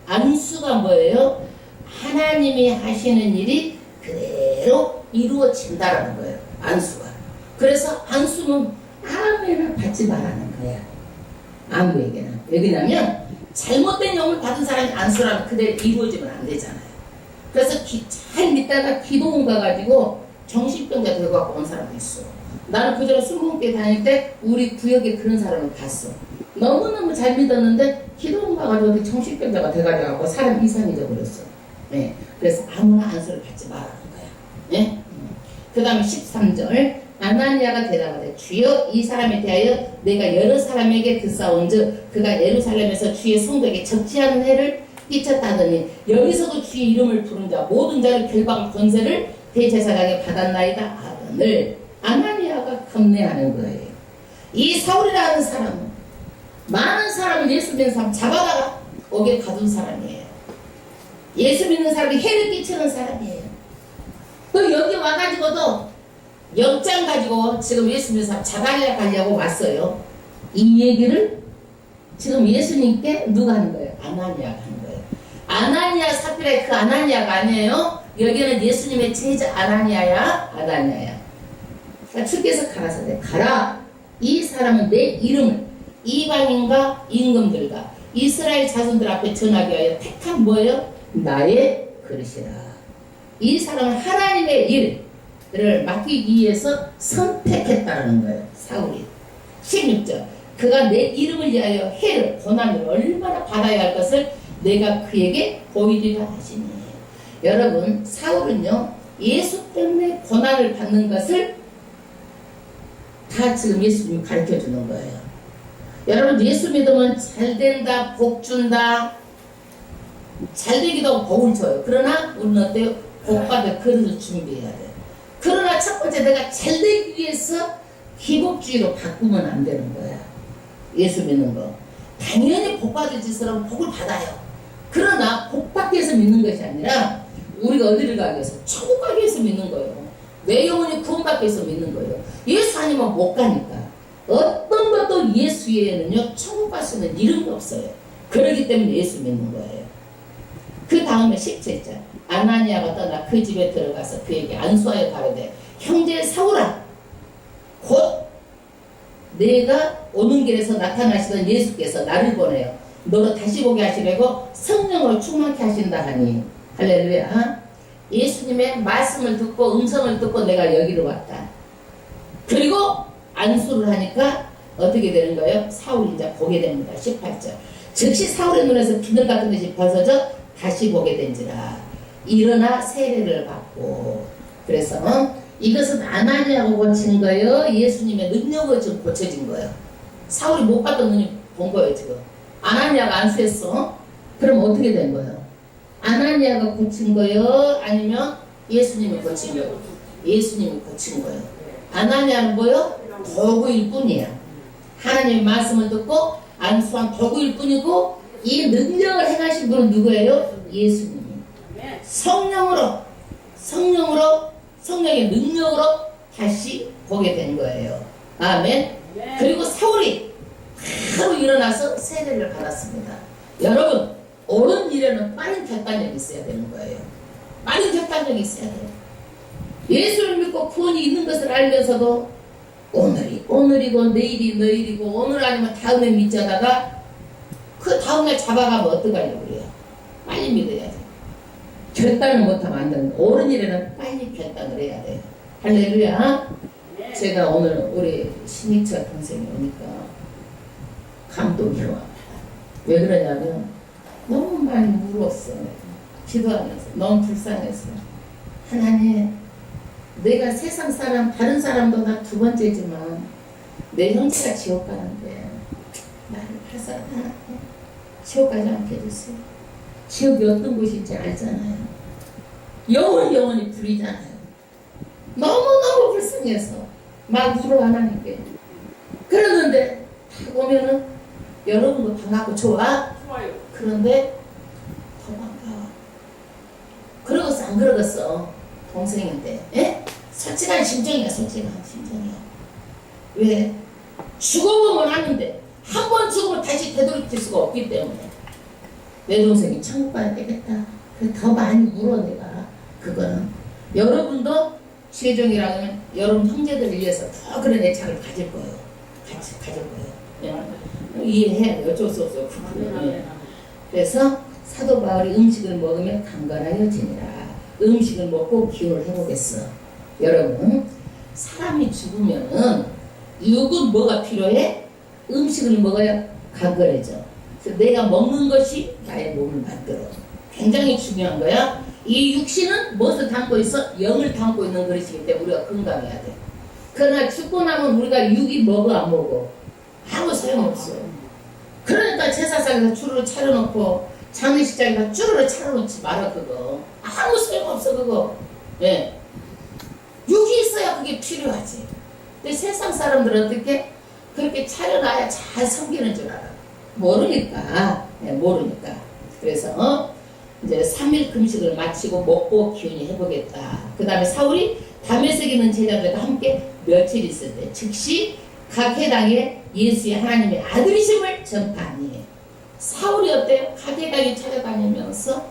안수가 뭐예요? 하나님이 하시는 일이 그대로 이루어진다라는 거예요. 안수가. 그래서 안수는 아무에나 받지 말라는 거야. 아무에게나. 왜냐면 잘못된 영을 받은 사람이 안수라면 그대로 이루어지면 안 되잖아요. 그래서 잘 믿다가 기도 온 가가지고 정신병자 되고 갖고 온 사람도 있어. 나는 그전에 순복음교회 다닐 때 우리 구역에 그런 사람을 봤어. 너무너무 잘 믿었는데 기도원 가가지고 정신병자가 돼가지고 사람 이상해져 버렸어. 네. 그래서 아무나 안수를 받지 말라는 거야. 네? 그 다음에 13절 아나니아가 대답하되 주여 이 사람에 대하여 내가 여러 사람에게 듣사온즉 그가 예루살렘에서 주의 성도에게 적지 않은 해를 끼쳤다더니 여기서도 주의 이름을 부른 자 모든 자를 결방 권세를 대제사장에 받았나이다 하거늘 아나니아가 겁내하는 거예요. 이 사울이라는 사람은 많은 사람을 예수 믿는 사람 잡아다가 옥에 가둔 사람이에요. 예수 믿는 사람이 해를 끼치는 사람이에요. 또 여기 와가지고도 영장 가지고 지금 예수 믿는 사람 잡아가려고 왔어요. 이 얘기를 지금 예수님께 누가 하는 거예요? 아나니아가 하는 거예요. 아나니아 사피라의 그 아나니아가 아니에요. 여기는 예수님의 제자 아나니아야. 그러니까 주께서 가라사대 가라. 이 사람은 내 이름을 이방인과 임금들과 이스라엘 자손들 앞에 전하기 위하여 택한 뭐예요? 나의 그릇이라. 이 사람은 하나님의 일을 맡기기 위해서 선택했다는 거예요. 사울이. 16절 그가 내 이름을 위하여 해를 고난을 얼마나 받아야 할 것을 내가 그에게 보이리라 하시니. 여러분 사울은요 예수 때문에 고난을 받는 것을 다 지금 예수님이 가르쳐 주는 거예요. 여러분 예수 믿으면 잘된다 복준다 잘되기도 하고 복을 줘요. 그러나 우리는 어때요? 복받을 그릇을 준비해야 돼요. 그러나 첫 번째 내가 잘되기 위해서 기복주의로 바꾸면 안 되는 거야. 예수 믿는 거 당연히 복받을 짓을 하면 복을 받아요. 그러나 복받기 위해서 믿는 것이 아니라 우리가 어디를 가기 위해서 천국 가기 위해서 믿는 거예요. 내 영혼이 구원받기 위해서 믿는 거예요. 예수 아니면 못 가니까. 어떤 것도 예수 외에는요 천국 갈 수 있는 이름이 없어요. 그렇기 때문에 예수 믿는 거예요. 그 다음에 17절 아나니아가 떠나 그 집에 들어가서 그에게 안수하여 가로되 형제 사울아 곧 내가 오는 길에서 나타나시던 예수께서 나를 보내요 너로 다시 보게 하시려고 성령으로 충만케 하신다 하니. 할렐루야. 예수님의 말씀을 듣고 음성을 듣고 내가 여기로 왔다. 그리고 안수를 하니까 어떻게 되는 거예요? 사울이 이제 보게 됩니다. 18절 즉시 사울의 눈에서 비늘 같은 것이 벗어져 다시 보게 된지라. 일어나 세례를 받고. 그래서 이것은 아나니아가 고친 거예요? 예수님의 능력으로 지금 고쳐진 거예요? 사울이 못 봤던 눈이 본 거예요 지금. 아나니아가 안수했어. 그럼 어떻게 된 거예요? 아나니아가 고친 거예요? 아니면 예수님이 고친 거예요? 예수님이 고친 거예요. 아나니아는 뭐예요? 도구일 뿐이야. 하나님의 말씀을 듣고 안수한 도구일 뿐이고 이 능력을 행하신 분은 누구예요? 예수님이. 성령의 능력으로 다시 보게 된 거예요. 아멘. 그리고 사울이 바로 일어나서 세례를 받았습니다. 여러분 옳은 일에는 빠른 결단력이 있어야 되는 거예요. 빠른 결단력이 있어야 돼요. 예수를 믿고 구원이 있는 것을 알면서도 오늘이고 내일이고 오늘 아니면 다음에 믿자다가 그 다음날 잡아가면 어떡하려고 그래요. 빨리 믿어야 돼요. 결단을 못하면 안 되는 거예요. 옳은 일에는 빨리 결단을 해야 돼요. 할렐루야. 제가 오늘 우리 신익철 동생이 오니까 감동이 와. 왜 그러냐면 너무 많이 울었어. 기도하면서 너무 불쌍했어. 하나님 내가 세상 사람 다른 사람보다 두 번째지만 내 형제가 지옥 가는데 나를 발사하나 지옥 가지 않게 해주세요. 지옥이 어떤 곳인지 알잖아요. 영원히 불이잖아요. 너무너무 불쌍해서 막 울어 하나님께. 그러는데 딱 오면은 여러분도 반갑고 좋아요. 그런데 더 반가워. 그러겠어 안 그러겠어. 동생인데 에? 솔직한 심정이야. 왜? 죽어보면 아는데 한 번 죽으면 다시 되돌이킬 수가 없기 때문에 내 동생이 천국 가야 되겠다. 그래 더 많이 울어 내가. 그거는 여러분도 최종이라고 하면 여러분 형제들을 위해서 더 그런 애착을 가질 거예요. 가질 거예요. 예. 이해해야 돼. 어쩔 수 없어요. 예. 그래서 사도 바울이 음식을 먹으면 강건하여지니라. 음식을 먹고 기운을 해보겠어. 여러분, 사람이 죽으면은 육은 뭐가 필요해? 음식을 먹어야 강건해져. 그래서 내가 먹는 것이 나의 몸을 만들어. 굉장히 중요한 거야. 이 육신은 무엇을 담고 있어? 영을 담고 있는 그릇이기 때문에 우리가 건강해야 돼. 그러나 죽고 나면 우리가 육이 먹어 안 먹어? 아무 소용없어. 그러니까 제사상에서 주르르 차려놓고 장례식장에서 주르르 차려놓지 마라 그거. 아무 소용없어 그거. 예. 육이 있어야 그게 필요하지. 근데 세상 사람들은 어떻게 그렇게 차려놔야 잘 섬기는 줄 알아. 모르니까. 예, 모르니까. 그래서 이제 3일 금식을 마치고 먹고 기운이 해보겠다. 그 다음에 사울이 다메섹에 있는 제자들과 함께 며칠 있을 때 즉시 각 해당에 예수의 하나님의 아들이심을 전파하니 사울이 어때요? 각 해당에 찾아다니면서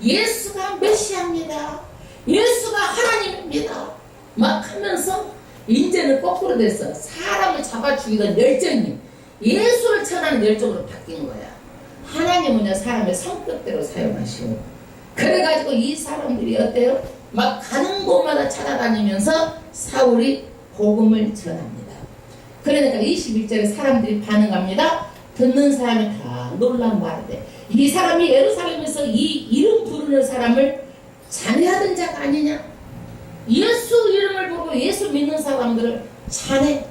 예수가 메시아입니다. 예수가 하나님입니다. 막 하면서 이제는 거꾸로 돼서 사람을 잡아 죽이던 열정이 예수를 전하는 열정으로 바뀐 거야. 하나님은요 사람의 성격대로 사용하시고 그래가지고 이 사람들이 어때요? 막 가는 곳마다 찾아다니면서 사울이 복음을 전합니다. 그러니까 21절에 사람들이 반응합니다. 듣는 사람이 다 놀란 말인데 이 사람이 예루살렘에서 이 이름 부르는 사람을 잔해하던 자가 아니냐? 예수 이름을 보고 예수 믿는 사람들을 잔해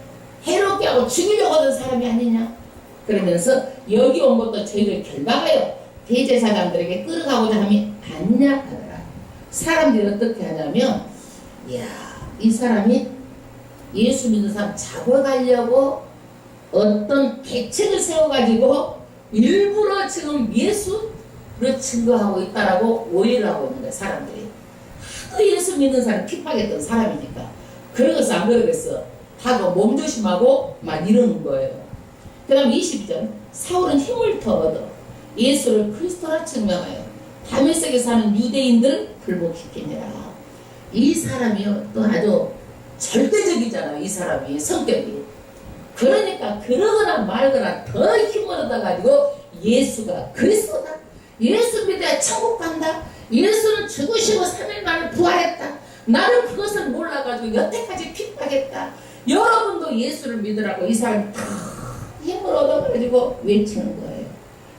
해롭게 하고 죽이려고 하던 사람이 아니냐? 그러면서 여기 온 것도 저희를 결박하여 대제사장들에게 끌어가고자 함이 아니냐 하더라. 사람들이 어떻게 하냐면 이야 이 사람이 예수 믿는 사람 잡아가려고 어떤 계책을 세워가지고 일부러 지금 예수를 증거하고 있다라고 오해를 하고 있는 거야 사람들이. 하도 예수 믿는 사람 핍박했던 사람이니까 그러고서 안 그러겠어. 하고 몸조심하고 막 이러는 거예요. 그 다음 22절 사울은 힘을 더 얻어 예수를 그리스도라 증명하여 다메섹에 사는 유대인들을 불복시키니라. 이 사람이요 또 아주 절대적이잖아요. 이 사람이 성격이. 그러니까 그러거나 말거나 더 힘을 얻어가지고 예수가 그리스도다. 예수 믿어야 천국 간다. 예수는 죽으시고 3일 만에 부활했다. 나는 그것을 몰라가지고 여태까지 핍박했다. 여러분도 예수를 믿으라고 이 사람이 다 힘을 얻어가지고 외치는 거예요.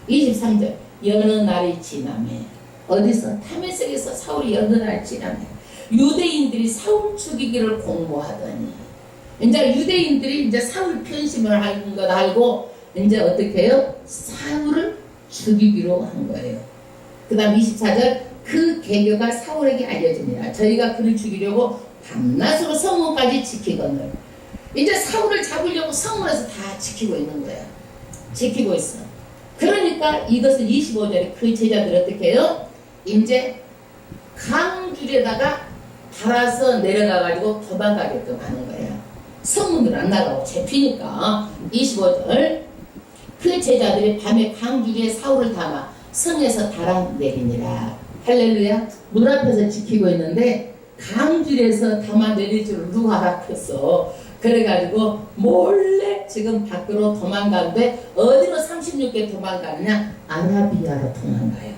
23절 여느 날이 지나매 어디서? 다메섹에서 사울이 여느 날 지나매 유대인들이 사울 죽이기를 공모하더니 이제 유대인들이 이제 사울 편심을 하는 걸 알고 이제 어떻게 해요? 사울을 죽이기로 한 거예요. 그 다음 24절 그 계교가 사울에게 알려지니라. 저희가 그를 죽이려고 밤낮으로 성문까지 지키거늘. 이제 사울을 잡으려고 성문에서 다 지키고 있는 거야. 지키고 있어. 그러니까 이것을 25절에 그 제자들이 어떻게 해요? 이제 강줄에다가 달아서 내려가가지고 도망가게끔 하는 거야. 성문으로 안 나가고 잡히니까. 25절 그 제자들이 밤에 강줄에 사울을 담아 성에서 달아 내리니라. 할렐루야. 문 앞에서 지키고 있는데 강줄에서 담아 내릴 줄을 누가 알았겠어. 그래가지고 몰래 지금 밖으로 도망가는데 어디로 36개 도망가느냐? 아라비아로 도망가요.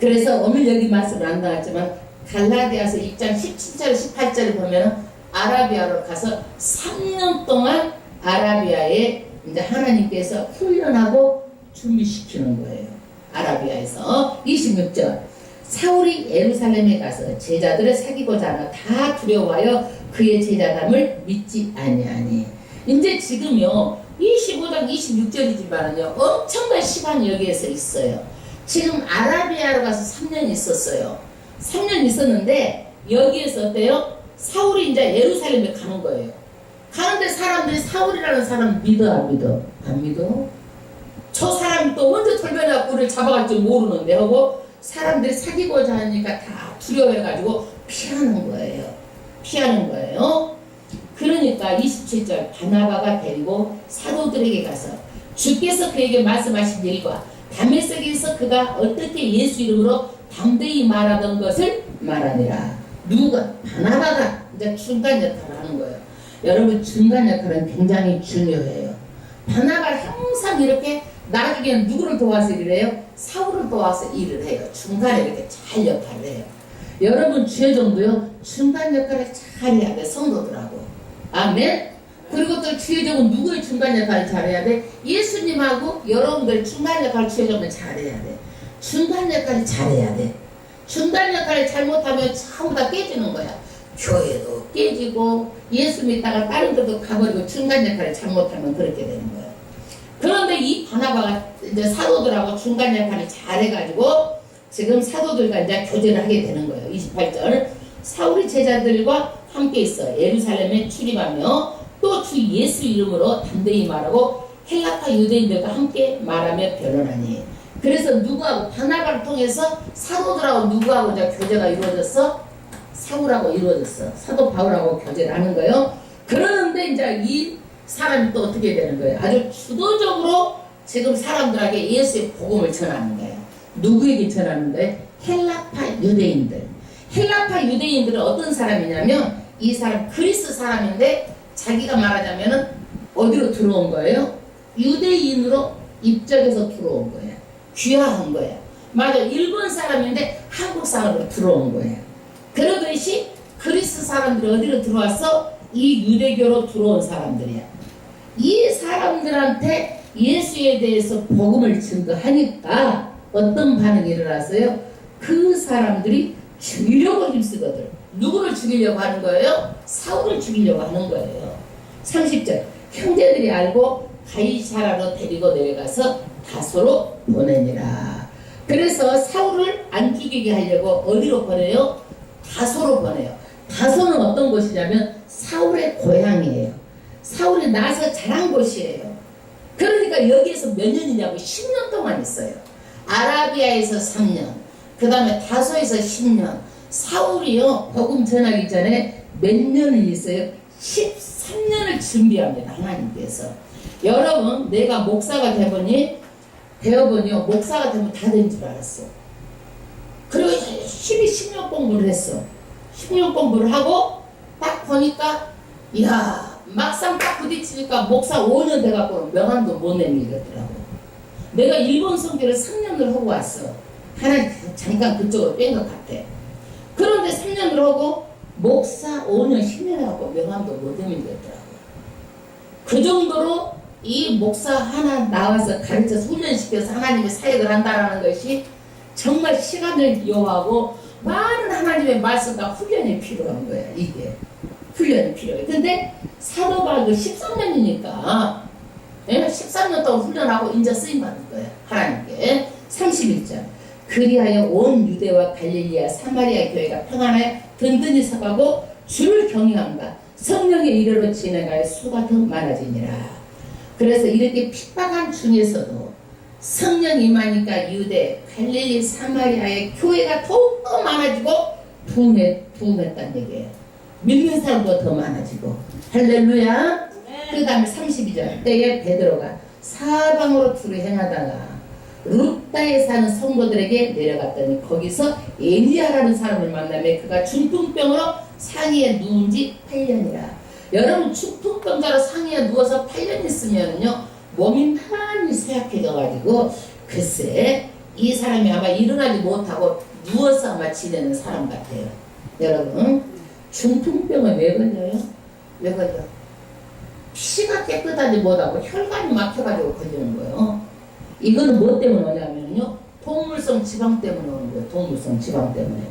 그래서 오늘 여기 말씀을 안 나왔지만 갈라디아서 2장 17절 18절을 보면 아라비아로 가서 3년 동안 아라비아에 이제 하나님께서 훈련하고 준비시키는 거예요. 아라비아에서 26절 사울이 예루살렘에 가서 제자들을 사귀고자 하나 다 두려워하여 그의 제자담을 믿지 아니하니. 이제 지금요 25장 26절이지만은요 엄청난 시간이 여기에서 있어요. 지금 아라비아로 가서 3년 있었어요. 3년 있었는데 여기에서 어때요? 사울이 이제 예루살렘에 가는 거예요. 가는데 사람들이 사울이라는 사람 믿어 안 믿어? 안 믿어? 저 사람이 또 언제 돌변해갖고 우리를 잡아갈지 모르는데 하고 사람들이 사귀고자 하니까 다 두려워해가지고 피하는 거예요. 피하는 거예요. 그러니까 27절 바나바가 데리고 사도들에게 가서 주께서 그에게 말씀하신 일과 다메섹에서 그가 어떻게 예수 이름으로 담대히 말하던 것을 말하니라. 누가? 바나바가 이제 중간 역할을 하는 거예요. 여러분 중간 역할은 굉장히 중요해요. 바나바가 항상 이렇게 나중에 누구를 도와서 일을 해요? 사울을 도와서 일을 해요. 중간에 이렇게 잘 역할을 해요. 여러분 주여정도요 중간 역할을 잘해야 돼. 성도들하고. 아멘. 그리고 또 주여정은 누구의 중간 역할을 잘해야 돼? 예수님하고 여러분들 중간 역할 주여정은 잘해야 돼. 중간 역할을 잘해야 돼. 중간 역할을 잘못하면 전부 다 깨지는 거야. 교회도 깨지고 예수 믿다가 다른 데도 가버리고 중간 역할을 잘못하면 그렇게 되는 거야. 그런데 이 바나바가 이제 사도들하고 중간 역할을 잘해가지고 지금 사도들과 이제 교제를 하게 되는 거예요. 28절. 사울이 제자들과 함께 있어 예루살렘에 출입하며 또 주 예수 이름으로 담대히 말하고 헬라파 유대인들과 함께 말하며 변론하니. 그래서 누구하고 바나바를 통해서 사도들하고 누구하고 이제 교제가 이루어졌어? 사울하고 이루어졌어. 사도 바울하고 교제를 하는 거예요. 그러는데 이제 이 사람이 또 어떻게 되는 거예요? 아주 주도적으로 지금 사람들에게 예수의 복음을 전하는 거예요. 누구에게 전하는 거예요? 헬라파 유대인들. 헬라파 유대인들은 어떤 사람이냐면 이 사람 그리스 사람인데 자기가 말하자면은 어디로 들어온 거예요? 유대인으로 입적해서 들어온 거예요. 귀화한 거예요. 맞아. 일본 사람인데 한국 사람으로 들어온 거예요. 그러듯이 그리스 사람들이 어디로 들어왔어? 이 유대교로 들어온 사람들이야. 이 사람들한테 예수에 대해서 복음을 증거하니까 어떤 반응이 일어났어요? 그 사람들이 죽이려고 힘쓰거든. 누구를 죽이려고 하는 거예요? 사울을 죽이려고 하는 거예요. 30절. 형제들이 알고 가이사라로 데리고 내려가서 다소로 보내니라. 그래서 사울을 안 죽이게 하려고 어디로 보내요? 다소로 보내요. 다소는 어떤 곳이냐면 사울의 고향이에요. 사울이 나서 자란 곳이에요. 그러니까 여기에서 몇 년이냐고 10년 동안 있어요. 아라비아에서 3년, 그 다음에 다소에서 10년. 사울이요 복음 전하기 전에 몇 년을 있어요? 13년을 준비합니다. 하나님께서. 여러분 내가 목사가 되어보니요 목사가 되면 다 된 줄 알았어. 그리고 열심히 10년 공부를 했어. 10년 공부를 하고 딱 보니까 이야 막상 딱 부딪히니까 목사 5년 돼갖고 명함도 못 내밀겠더라고. 내가 일본 선교를 3년을 하고 왔어. 하나 잠깐 그쪽으로 뺀 것 같아. 그런데 3년을 하고 목사 5년 10년 해갖고 명함도 못 내밀겠더라고. 그 정도로 이 목사 하나 나와서 가르쳐서 훈련시켜서 하나님의 사역을 한다는 것이 정말 시간을 요하고 많은 하나님의 말씀과 훈련이 필요한 거야. 이게 훈련이 필요해. 근데 사도 바울도 13년이니까 13년 동안 훈련하고 인자 쓰임 받는 거야. 하나님께. 31절. 그리하여 온 유대와 갈릴리아 사마리아 교회가 평안하여 든든히 서가고 주를 경외함과 성령의 이르러 진행하여 수가 더 많아지니라. 그래서 이렇게 핍박한 중에서도 성령 임하니까 유대, 갈릴리, 사마리아의 교회가 더욱더 많아지고 부흥했다는 얘기예요. 믿는 사람도 더 많아지고. 할렐루야. 그 다음에 32절. 때에 베드로가 사방으로 두루 행하다가 루다에 사는 성도들에게 내려갔더니 거기서 에니아라는 사람을 만나며 그가 중풍병으로 상의에 누운 지 8년이라. 여러분 중풍병자로 상의에 누워서 8년 있으면요 몸이 많이 쇠약해져가지고 글쎄 이 사람이 아마 일어나지 못하고 누워서 아마 지내는 사람 같아요. 여러분 중풍병은 왜 걸려요? 왜 걸려? 피가 깨끗하지 못하고 혈관이 막혀가지고 걸리는 거예요. 이거는 뭐 때문에 오냐면요 동물성 지방 때문에 오는 거예요. 동물성 지방 때문에.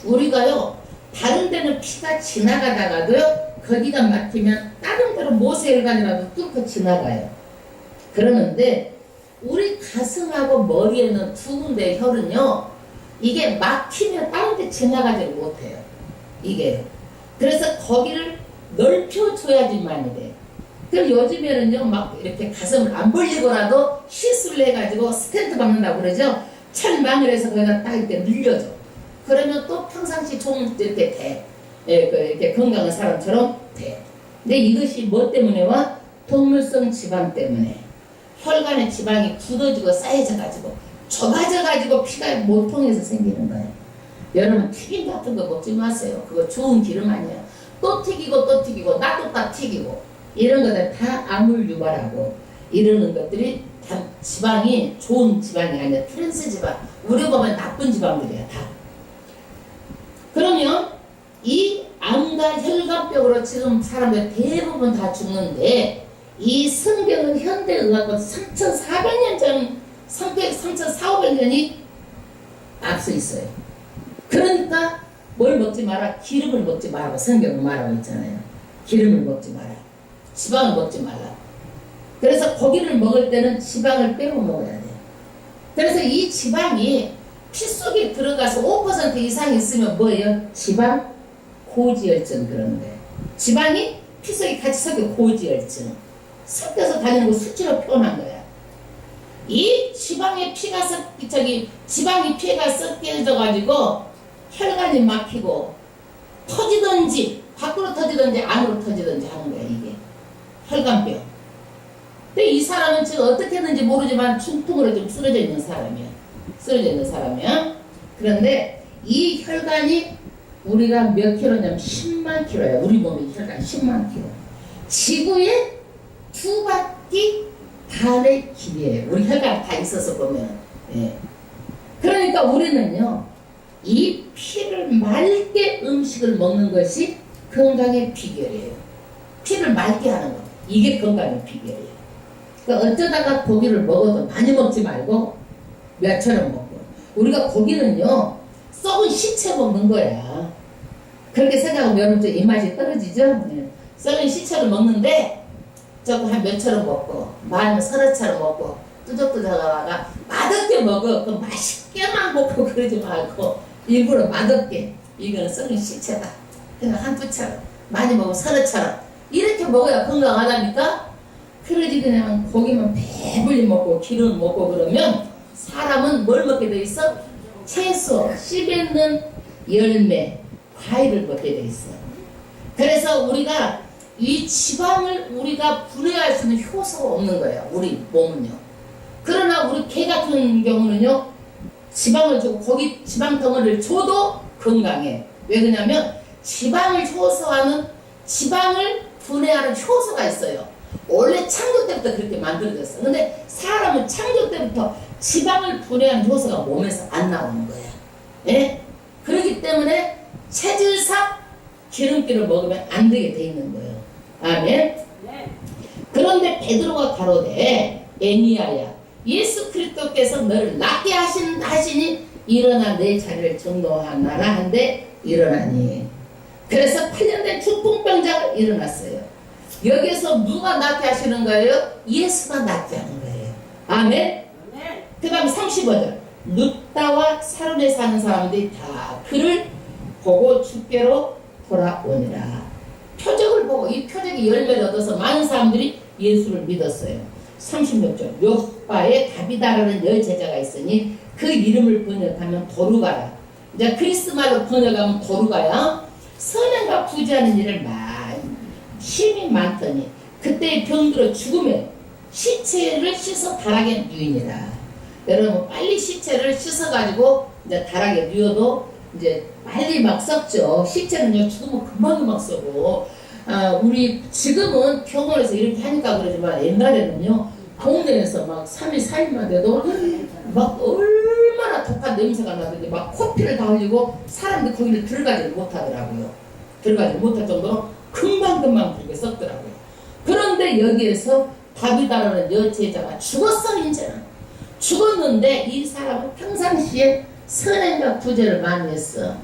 우리가요 다른 데는 피가 지나가다가도요 거기가 막히면 다른 데로 모세혈관이라도 뚫고 지나가요. 그러는데 우리 가슴하고 머리에는 두 군데의 혈은요 이게 막히면 다른 데 지나가지를 못해요. 이게 그래서 거기를 넓혀줘야지만이 돼. 그럼 요즘에는요 막 이렇게 가슴을 안 벌리고라도 시술을 해가지고 스텐트 박는다고 그러죠. 철망을 해서 거기다 딱 이렇게 늘려줘. 그러면 또 평상시 좋은 이렇게 돼. 예, 이렇게 건강한 사람처럼 돼. 근데 이것이 뭐 때문에 와? 동물성 지방 때문에. 혈관의 지방이 굳어지고 쌓여져가지고 좁아져가지고 피가 못 통해서 생기는 거예요. 여러분 튀김 같은 거 먹지 마세요. 그거 좋은 기름 아니에요. 또 튀기고 또 튀기고 놔뒀다 튀기고 이런 것들 다 암을 유발하고 이러는 것들이 다 지방이 좋은 지방이 아니라 트랜스 지방. 우리 보면 나쁜 지방들이야 다. 그러면 이 암과 혈관병으로 지금 사람들 대부분 다 죽는데 이 성경은 현대의학과 3,400년 전, 3,400년이 앞서 있어요. 그러니까 뭘 먹지 마라? 기름을 먹지 말라고 성경은 말하고 있잖아요. 기름을 먹지 마라. 지방을 먹지 말라. 그래서 고기를 먹을 때는 지방을 빼고 먹어야 돼요. 그래서 이 지방이 피 속에 들어가서 5% 이상 있으면 뭐예요? 지방 고지혈증 그러는 거예요. 지방이 피 속에 같이 섞여 고지혈증. 섞여서 다니는 거 수치로 표현한 거야. 이 지방의 피가 지방이 피가 섞여져가지고 혈관이 막히고 터지든지 밖으로 터지든지 안으로 터지든지 하는 거야 이게 혈관병. 근데 이 사람은 지금 어떻게 했는지 모르지만 중풍으로 좀 쓰러져 있는 사람이야. 그런데 이 혈관이 우리가 몇 킬로냐면 10만 킬로야. 우리 몸의 혈관 10만 킬로. 지구의 2바퀴 반의 길이에요. 우리 혈관 다 있어서 보면. 예. 그러니까 우리는요, 이 피를 맑게 음식을 먹는 것이 건강의 비결이에요. 피를 맑게 하는 거. 이게 건강의 비결이에요. 그러니까 어쩌다가 고기를 먹어도 많이 먹지 말고 몇처럼 먹고. 우리가 고기는요, 썩은 시체 먹는 거야. 그렇게 생각하면 여러분들 입맛이 떨어지죠? 네. 썩은 시체를 먹는데 조금 한 몇처럼 먹고 많으면 서너처럼 먹고 뚜적뚜적하다가 맛없게 먹어. 그 맛있게만 먹고 그러지 말고 일부러 맛없게. 이거는 썩은 시체다. 그냥 한두 차럼 많이 먹으면 서너처럼 이렇게 먹어야 건강하다니까. 그러지 그냥 고기만 배불리 먹고 기름 먹고 그러면 사람은 뭘 먹게 돼 있어? 채소, 씨 있는 열매, 과일을 먹게 돼 있어. 그래서 우리가 이 지방을 우리가 분해할 수 있는 효소가 없는 거예요. 우리 몸은요. 그러나 우리 개 같은 경우는요, 지방을 주고 고기 지방 덩어리를 줘도 건강해. 왜 그러냐면 지방을 효소하는 지방을 분해하는 효소가 있어요. 원래 창조 때부터 그렇게 만들어졌어. 근데 사람은 창조 때부터 지방을 분해하는 효소가 몸에서 안 나오는 거야. 예? 그렇기 때문에 체질상 기름기를 먹으면 안 되게 돼 있는 거예요. 아멘. 그런데 베드로가 가로되 애니야야, 예수 그리스도께서 너를 낫게 하시니 일어나 내 자리를 정노하나라 한데 일어나니. 그래서 8년 된 중풍병자가 일어났어요. 여기서 누가 낫게 하시는 거예요? 예수가 낫게 하는 거예요. 아멘. 그 다음 35절. 룻다와 사론에 사는 사람들이 다 그를 보고 주께로 돌아오니라. 표적을 보고 이 표적이 열매를 얻어서 많은 사람들이 예수를 믿었어요. 36절. 요바에 다비다라는 여제자가 있으니 그 이름을 번역하면 도루가라. 이제 그리스 말로 번역하면 도루가야. 선행과 부지하는 일을 많이 힘이 많더니 그때의 병들어 죽음에 시체를 씻어 다락에 누이니라. 여러분 빨리 시체를 씻어가지고 이제 다락에 누워도 이제 빨리 막 썩죠. 시체는요 죽으면 금방 썩고. 우리 지금은 병원에서 이렇게 하니까 그러지만 옛날에는요 동네에서 막 3일 4일만 돼도 막 얼마나 독한 냄새가 나던데 막 코피를 다 흘리고 사람들이 거기를 들어가지를 못하더라고요. 들어가지 못할 정도로 금방금방 그렇게 썩더라고요. 그런데 여기에서 다비다라는 여제자가 죽었어. 이제는 죽었는데 이 사람은 평상시에 선행과 구제를 많이 했어.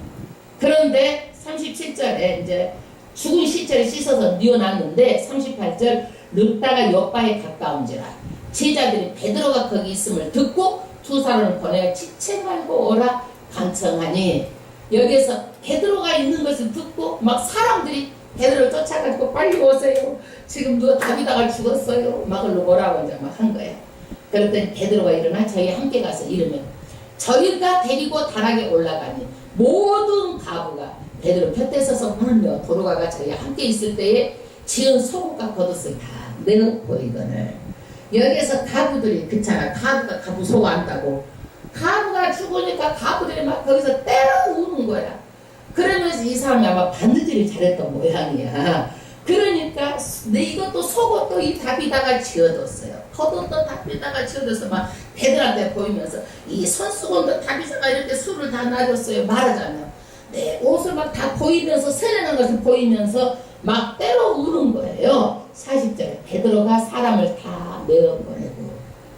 그런데 37절에 이제 죽은 시체를 씻어서 뉘어놨는데 38절 르다가 요바에 가까운지라 제자들이 베드로가 거기 있음을 듣고 두 사람을 보내 지체 말고 오라 간청하니. 여기서 베드로가 있는 것을 듣고 막 사람들이 베드로를 쫓아가지고 빨리 오세요. 지금 누가 다비다가 죽었어요. 막 오라고 이제 막 한 거야. 그랬더니 베드로가 일어나 저희 함께 가서 이르면 저희가 데리고 다락에 올라가니 모든 가부가 베드로 곁에 서서 울며 도로가가 저희 함께 있을 때에 지은 속옷과 겉옷을 다 내어 보이거늘. 여기에서 가부들이 그렇잖아. 가부가 가부 속옷 안다고. 가부가 죽으니까 가부들이 막 거기서 때려 우는 거야. 그러면서 이 사람이 아마 바느질을 잘했던 모양이야. 그러니까 이것도 속옷도 이 다비다가 지어뒀어요. 겉옷도 다비다가 지어둬서 막 베드로한테 보이면서 이 손수건도 다비다가 이렇게 술을 다 놔줬어요. 말하자면 내 옷을 막 다 보이면서 세련한 것을 보이면서 막 때려 우는 거예요. 40절에 베드로가 사람을 다 내어보내고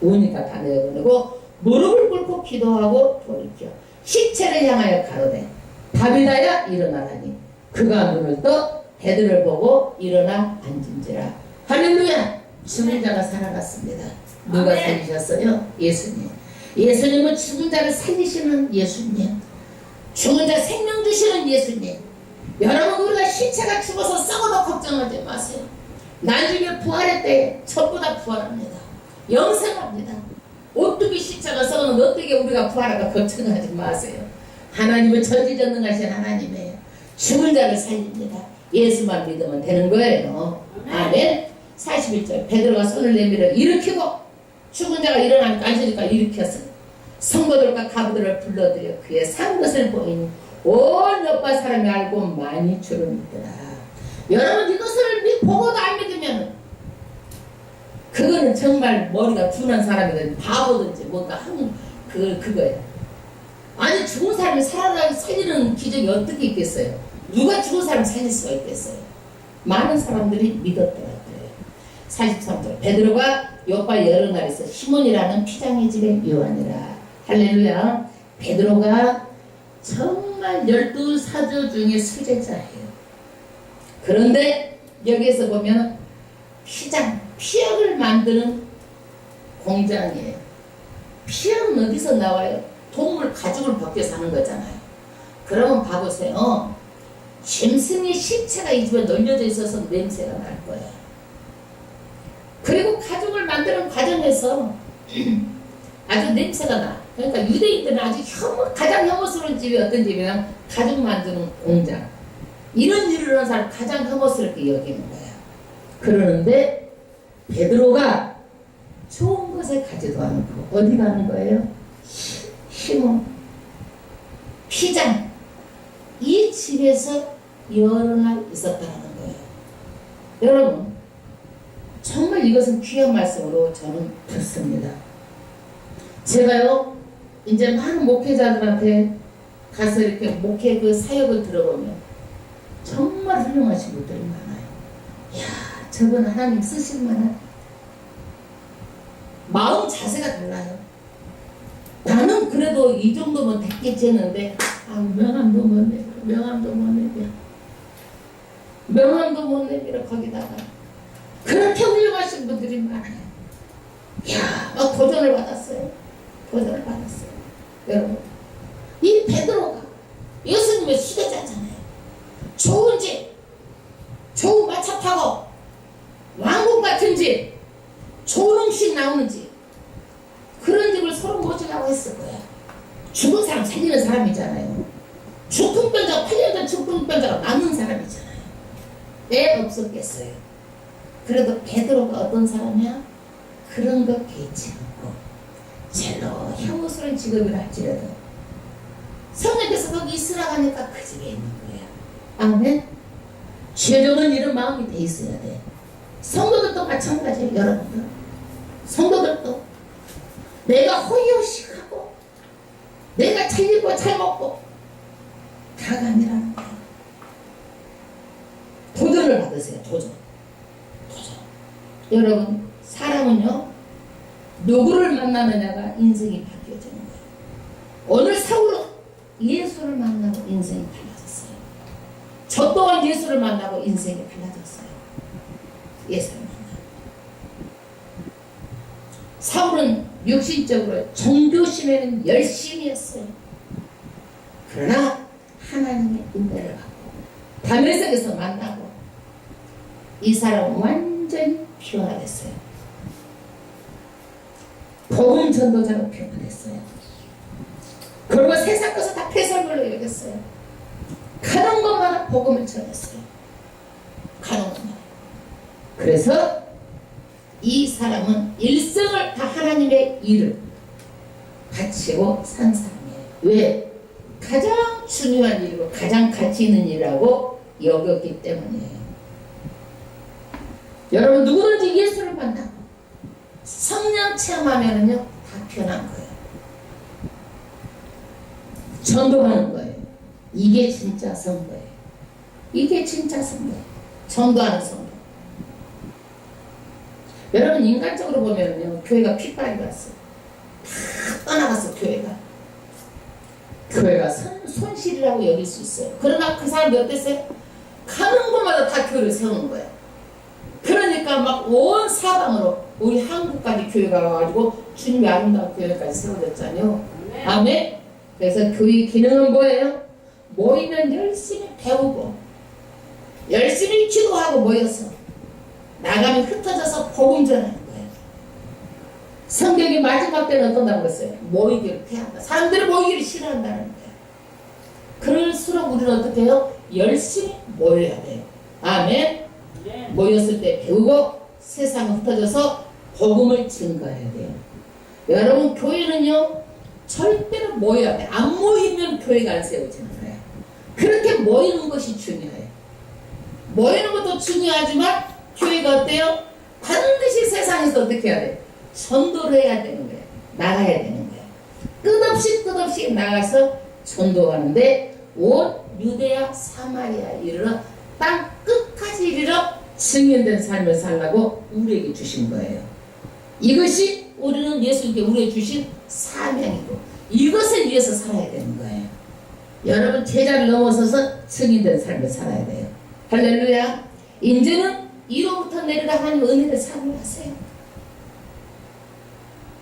우니까 다 내어보내고 무릎을 꿇고 기도하고 돌이켜 시체를 향하여 가로되 다비다야 일어나라니 그가 눈을 떠 베드로를 보고 일어나 앉은지라. 할렐루야. 죽은 자가 살아났습니다. 누가 살리셨어요? 예수님. 예수님은 죽은 자를 살리시는 예수님. 죽은 자 생명 주시는 예수님. 여러분 우리가 시체가 죽어서 썩어도 걱정하지 마세요. 나중에 부활할 때 전부 다 부활합니다. 영생합니다. 어떻게 시체가 썩어도 어떻게 우리가 부활할까 걱정하지 마세요. 하나님은 전지전능하신 하나님이에요. 죽은 자를 살립니다. 예수만 믿으면 되는 거예요. 아멘. 41절 베드로가 손을 내밀어 일으키고 죽은 자가 일어나니까 앉으니까 일으켰어. 성도들과 가부들을 불러들여 그의 산 것을 보이니 온 여파 사람이 알고 많이 주를 믿더라. 여러분 이것을 보고도 안 믿으면 그거는 정말 머리가 둔한 사람이든 바보든지 뭔가 하는 그거예요. 아니 죽은 사람이 살리는 기적이 어떻게 있겠어요? 누가 죽은 사람 살릴 수가 있겠어요? 많은 사람들이 믿었더라고요. 43절 베드로가 요파 여러 날에서 시몬이라는 피장의 집에 요한이라. 할렐루야. 베드로가 정말 12사도 중에 수제자예요. 그런데 여기에서 보면 피약을 만드는 공장이에요. 피약은 어디서 나와요? 동물 가죽을 벗겨 사는 거잖아요. 그러면 봐보세요. 짐승의 시체가 이 집에 널려져 있어서 냄새가 날 거예요. 그리고 가죽을 만드는 과정에서 아주 냄새가 나. 그러니까 유대인들은 아주 가장 혐오스러운 집이 어떤 집이냐면 가죽 만드는 공장. 이런 일을 하는 사람 가장 혐오스럽게 여기는 거야. 그러는데 베드로가 좋은 것에 가지도 않고 어디 가는 거예요? 시몬 피장 이 집에서 여러 날 있었다는 거예요. 여러분 정말 이것은 귀한 말씀으로 저는 듣습니다. 제가요 이제 많은 목회자들한테 가서 이렇게 목회 그 사역을 들어보면 정말 훌륭하신 분들이 많아요. 야, 저분 하나님 쓰실 만한 마음 자세가 달라요. 나는 그래도 이 정도면 됐겠지 했는데 명함도 못 내밀어, 명함도 못 내밀어 거기다가 그렇게 훌륭하신 분들이 많아요. 야, 막 도전을 받았어요. 여러분 이 베드로가 예수님의 수제자잖아요. 좋은 집, 좋은 마차 타고 왕궁 같은 집, 좋은 음식 나오는 집, 그런 집을 서로 모시라고 했을 거야. 죽은 사람 살리는 사람이잖아요. 중풍병자, 8년 전 중풍병자가 남는 사람이잖아요. 왜 없었겠어요? 그래도 베드로가 어떤 사람이야? 그런 거 개의치 않고 젤로 혐오스러운 직업을 할지라도 성령께서 거기 있으라고 하니까 그 집에 있는 거야. 아멘. 죄종은 이런 마음이 돼 있어야 돼. 성도들도 마찬가지예요. 여러분들 성도들도 내가 호의호식하고 내가 잘 입고 잘 먹고 다가 아니라는 거예요. 도전을 받으세요. 도전. 여러분 사람은요 누구를 만나느냐가 인생이 바뀌어지는 거예요. 오늘 사울은 예수를 만나고 인생이 달라졌어요. 저 또한 예수를 만나고 인생이 달라졌어요. 예수를 만나고. 사울은 육신적으로 종교심에는 열심히 했어요. 그러나 하나님의 은혜를 받고 다메섹에서 만나고 이 사람은 완전히 변화됐어요. 복음 전도자로 변화됐어요. 그리고 세상 것을 다 폐설물로 여겼어요. 가는 것마다 복음을 전했어요. 가는 것마다. 그래서 이 사람은 일생을 다 하나님의 일을 바치고 산 사람이에요. 왜? 가장 중요한 일이고 가장 가치 있는 일이라고 여겼기 때문이에요. 여러분 누구든지 예수를 만나고 성령 체험하면은요 다 변한 거예요. 전도하는 거예요. 이게 진짜 선거예요. 이게 진짜 선거예요. 전도하는 선거. 여러분 인간적으로 보면요, 교회가 핏발이 갔어요. 다 떠나갔어. 교회가 손실이라고 여길 수 있어요. 그러나 그 사람이 어땠어요? 가는 곳마다 다 교회를 세우는 거예요. 그러니까 막 온 사방으로 우리 한국까지 교회가 와가지고 주님의 아름다운 교회까지 세워졌잖아요. 아멘. 그래서 교회 기능은 뭐예요? 모이면 열심히 배우고 열심히 기도하고 모여서 나가면 흩어져서 복음 전하는 거예요. 성경이 마지막 때는 어떤다고 그랬어요? 모이기를 피한다. 사람들이 모이기를 싫어한다는 거예요. 그럴수록 우리는 어떻게 해요? 열심히 모여야 돼요. 아멘. 모였을 때 배우고 세상에 흩어져서 복음을 증거해야 돼요. 여러분 교회는요 절대로 모여야 돼. 안 모이면 교회가 안 세워지는 거예요. 그렇게 모이는 것이 중요해요. 모이는 것도 중요하지만 교회가 어때요? 반드시 세상에서 어떻게 해야 돼? 전도를 해야 되는 거예요. 나가야 되는 거예요. 끝없이 나가서 전도하는데 온 유대야 사마리아 이르러 땅 끝까지 이르러 증인된 삶을 살라고 우리에게 주신 거예요. 이것이 우리는 예수님께 우리에게 주신 사명이고 이것을 위해서 살아야 되는 거예요. 여러분 제자를 넘어서서 증인된 삶을 살아야 돼요. 할렐루야. 이제는 이로부터 내려다 하나님 은혜를 사모하세요.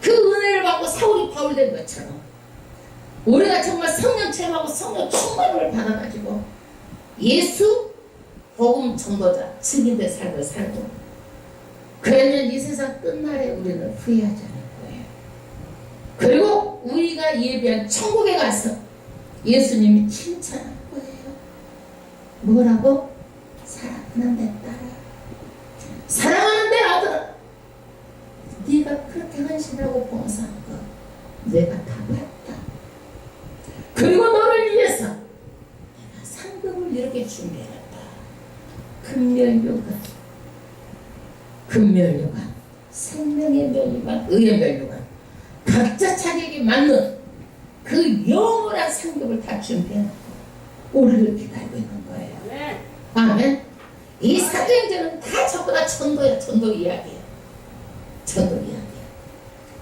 그 은혜를 받고 사울이 바울 된 것처럼 우리가 정말 성령 체험하고 성령 충만을 받아가지고 예수 복음 전도자 증인된 삶을 살고 그러면 이 세상 끝날에 우리는 후회하지 않을 거예요. 그리고 우리가 예비한 천국에 가서 예수님이 칭찬할 거예요. 뭐라고? 사랑하는 내 딸아, 사랑하는 내 아들아, 네가 그렇게 헌신하고 봉사한 거 내가 다 봤다. 그리고 너를 위해서 내가 상금을 이렇게 준비해놨다. 금멸요관, 생명의 멸요관, 의의 멸요관, 각자 자기에게 맞는 그 영원한 상급을 다 준비해놓고 우리를 기다리고 있는 거예요. 네. 아멘. 이 사도행전은 다 전부 다 전도야. 전도 이야기예요.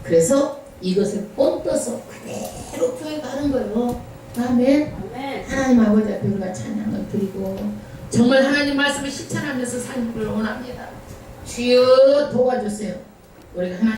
그래서 이것을 뽐떠서 그대로 교회 가는 거예요. 아멘. 하나님 아버지 앞에 우리가 찬양을 드리고 정말 하나님 말씀을 실천하면서 살기를 원합니다. 주여 도와주세요. 우리가 하나님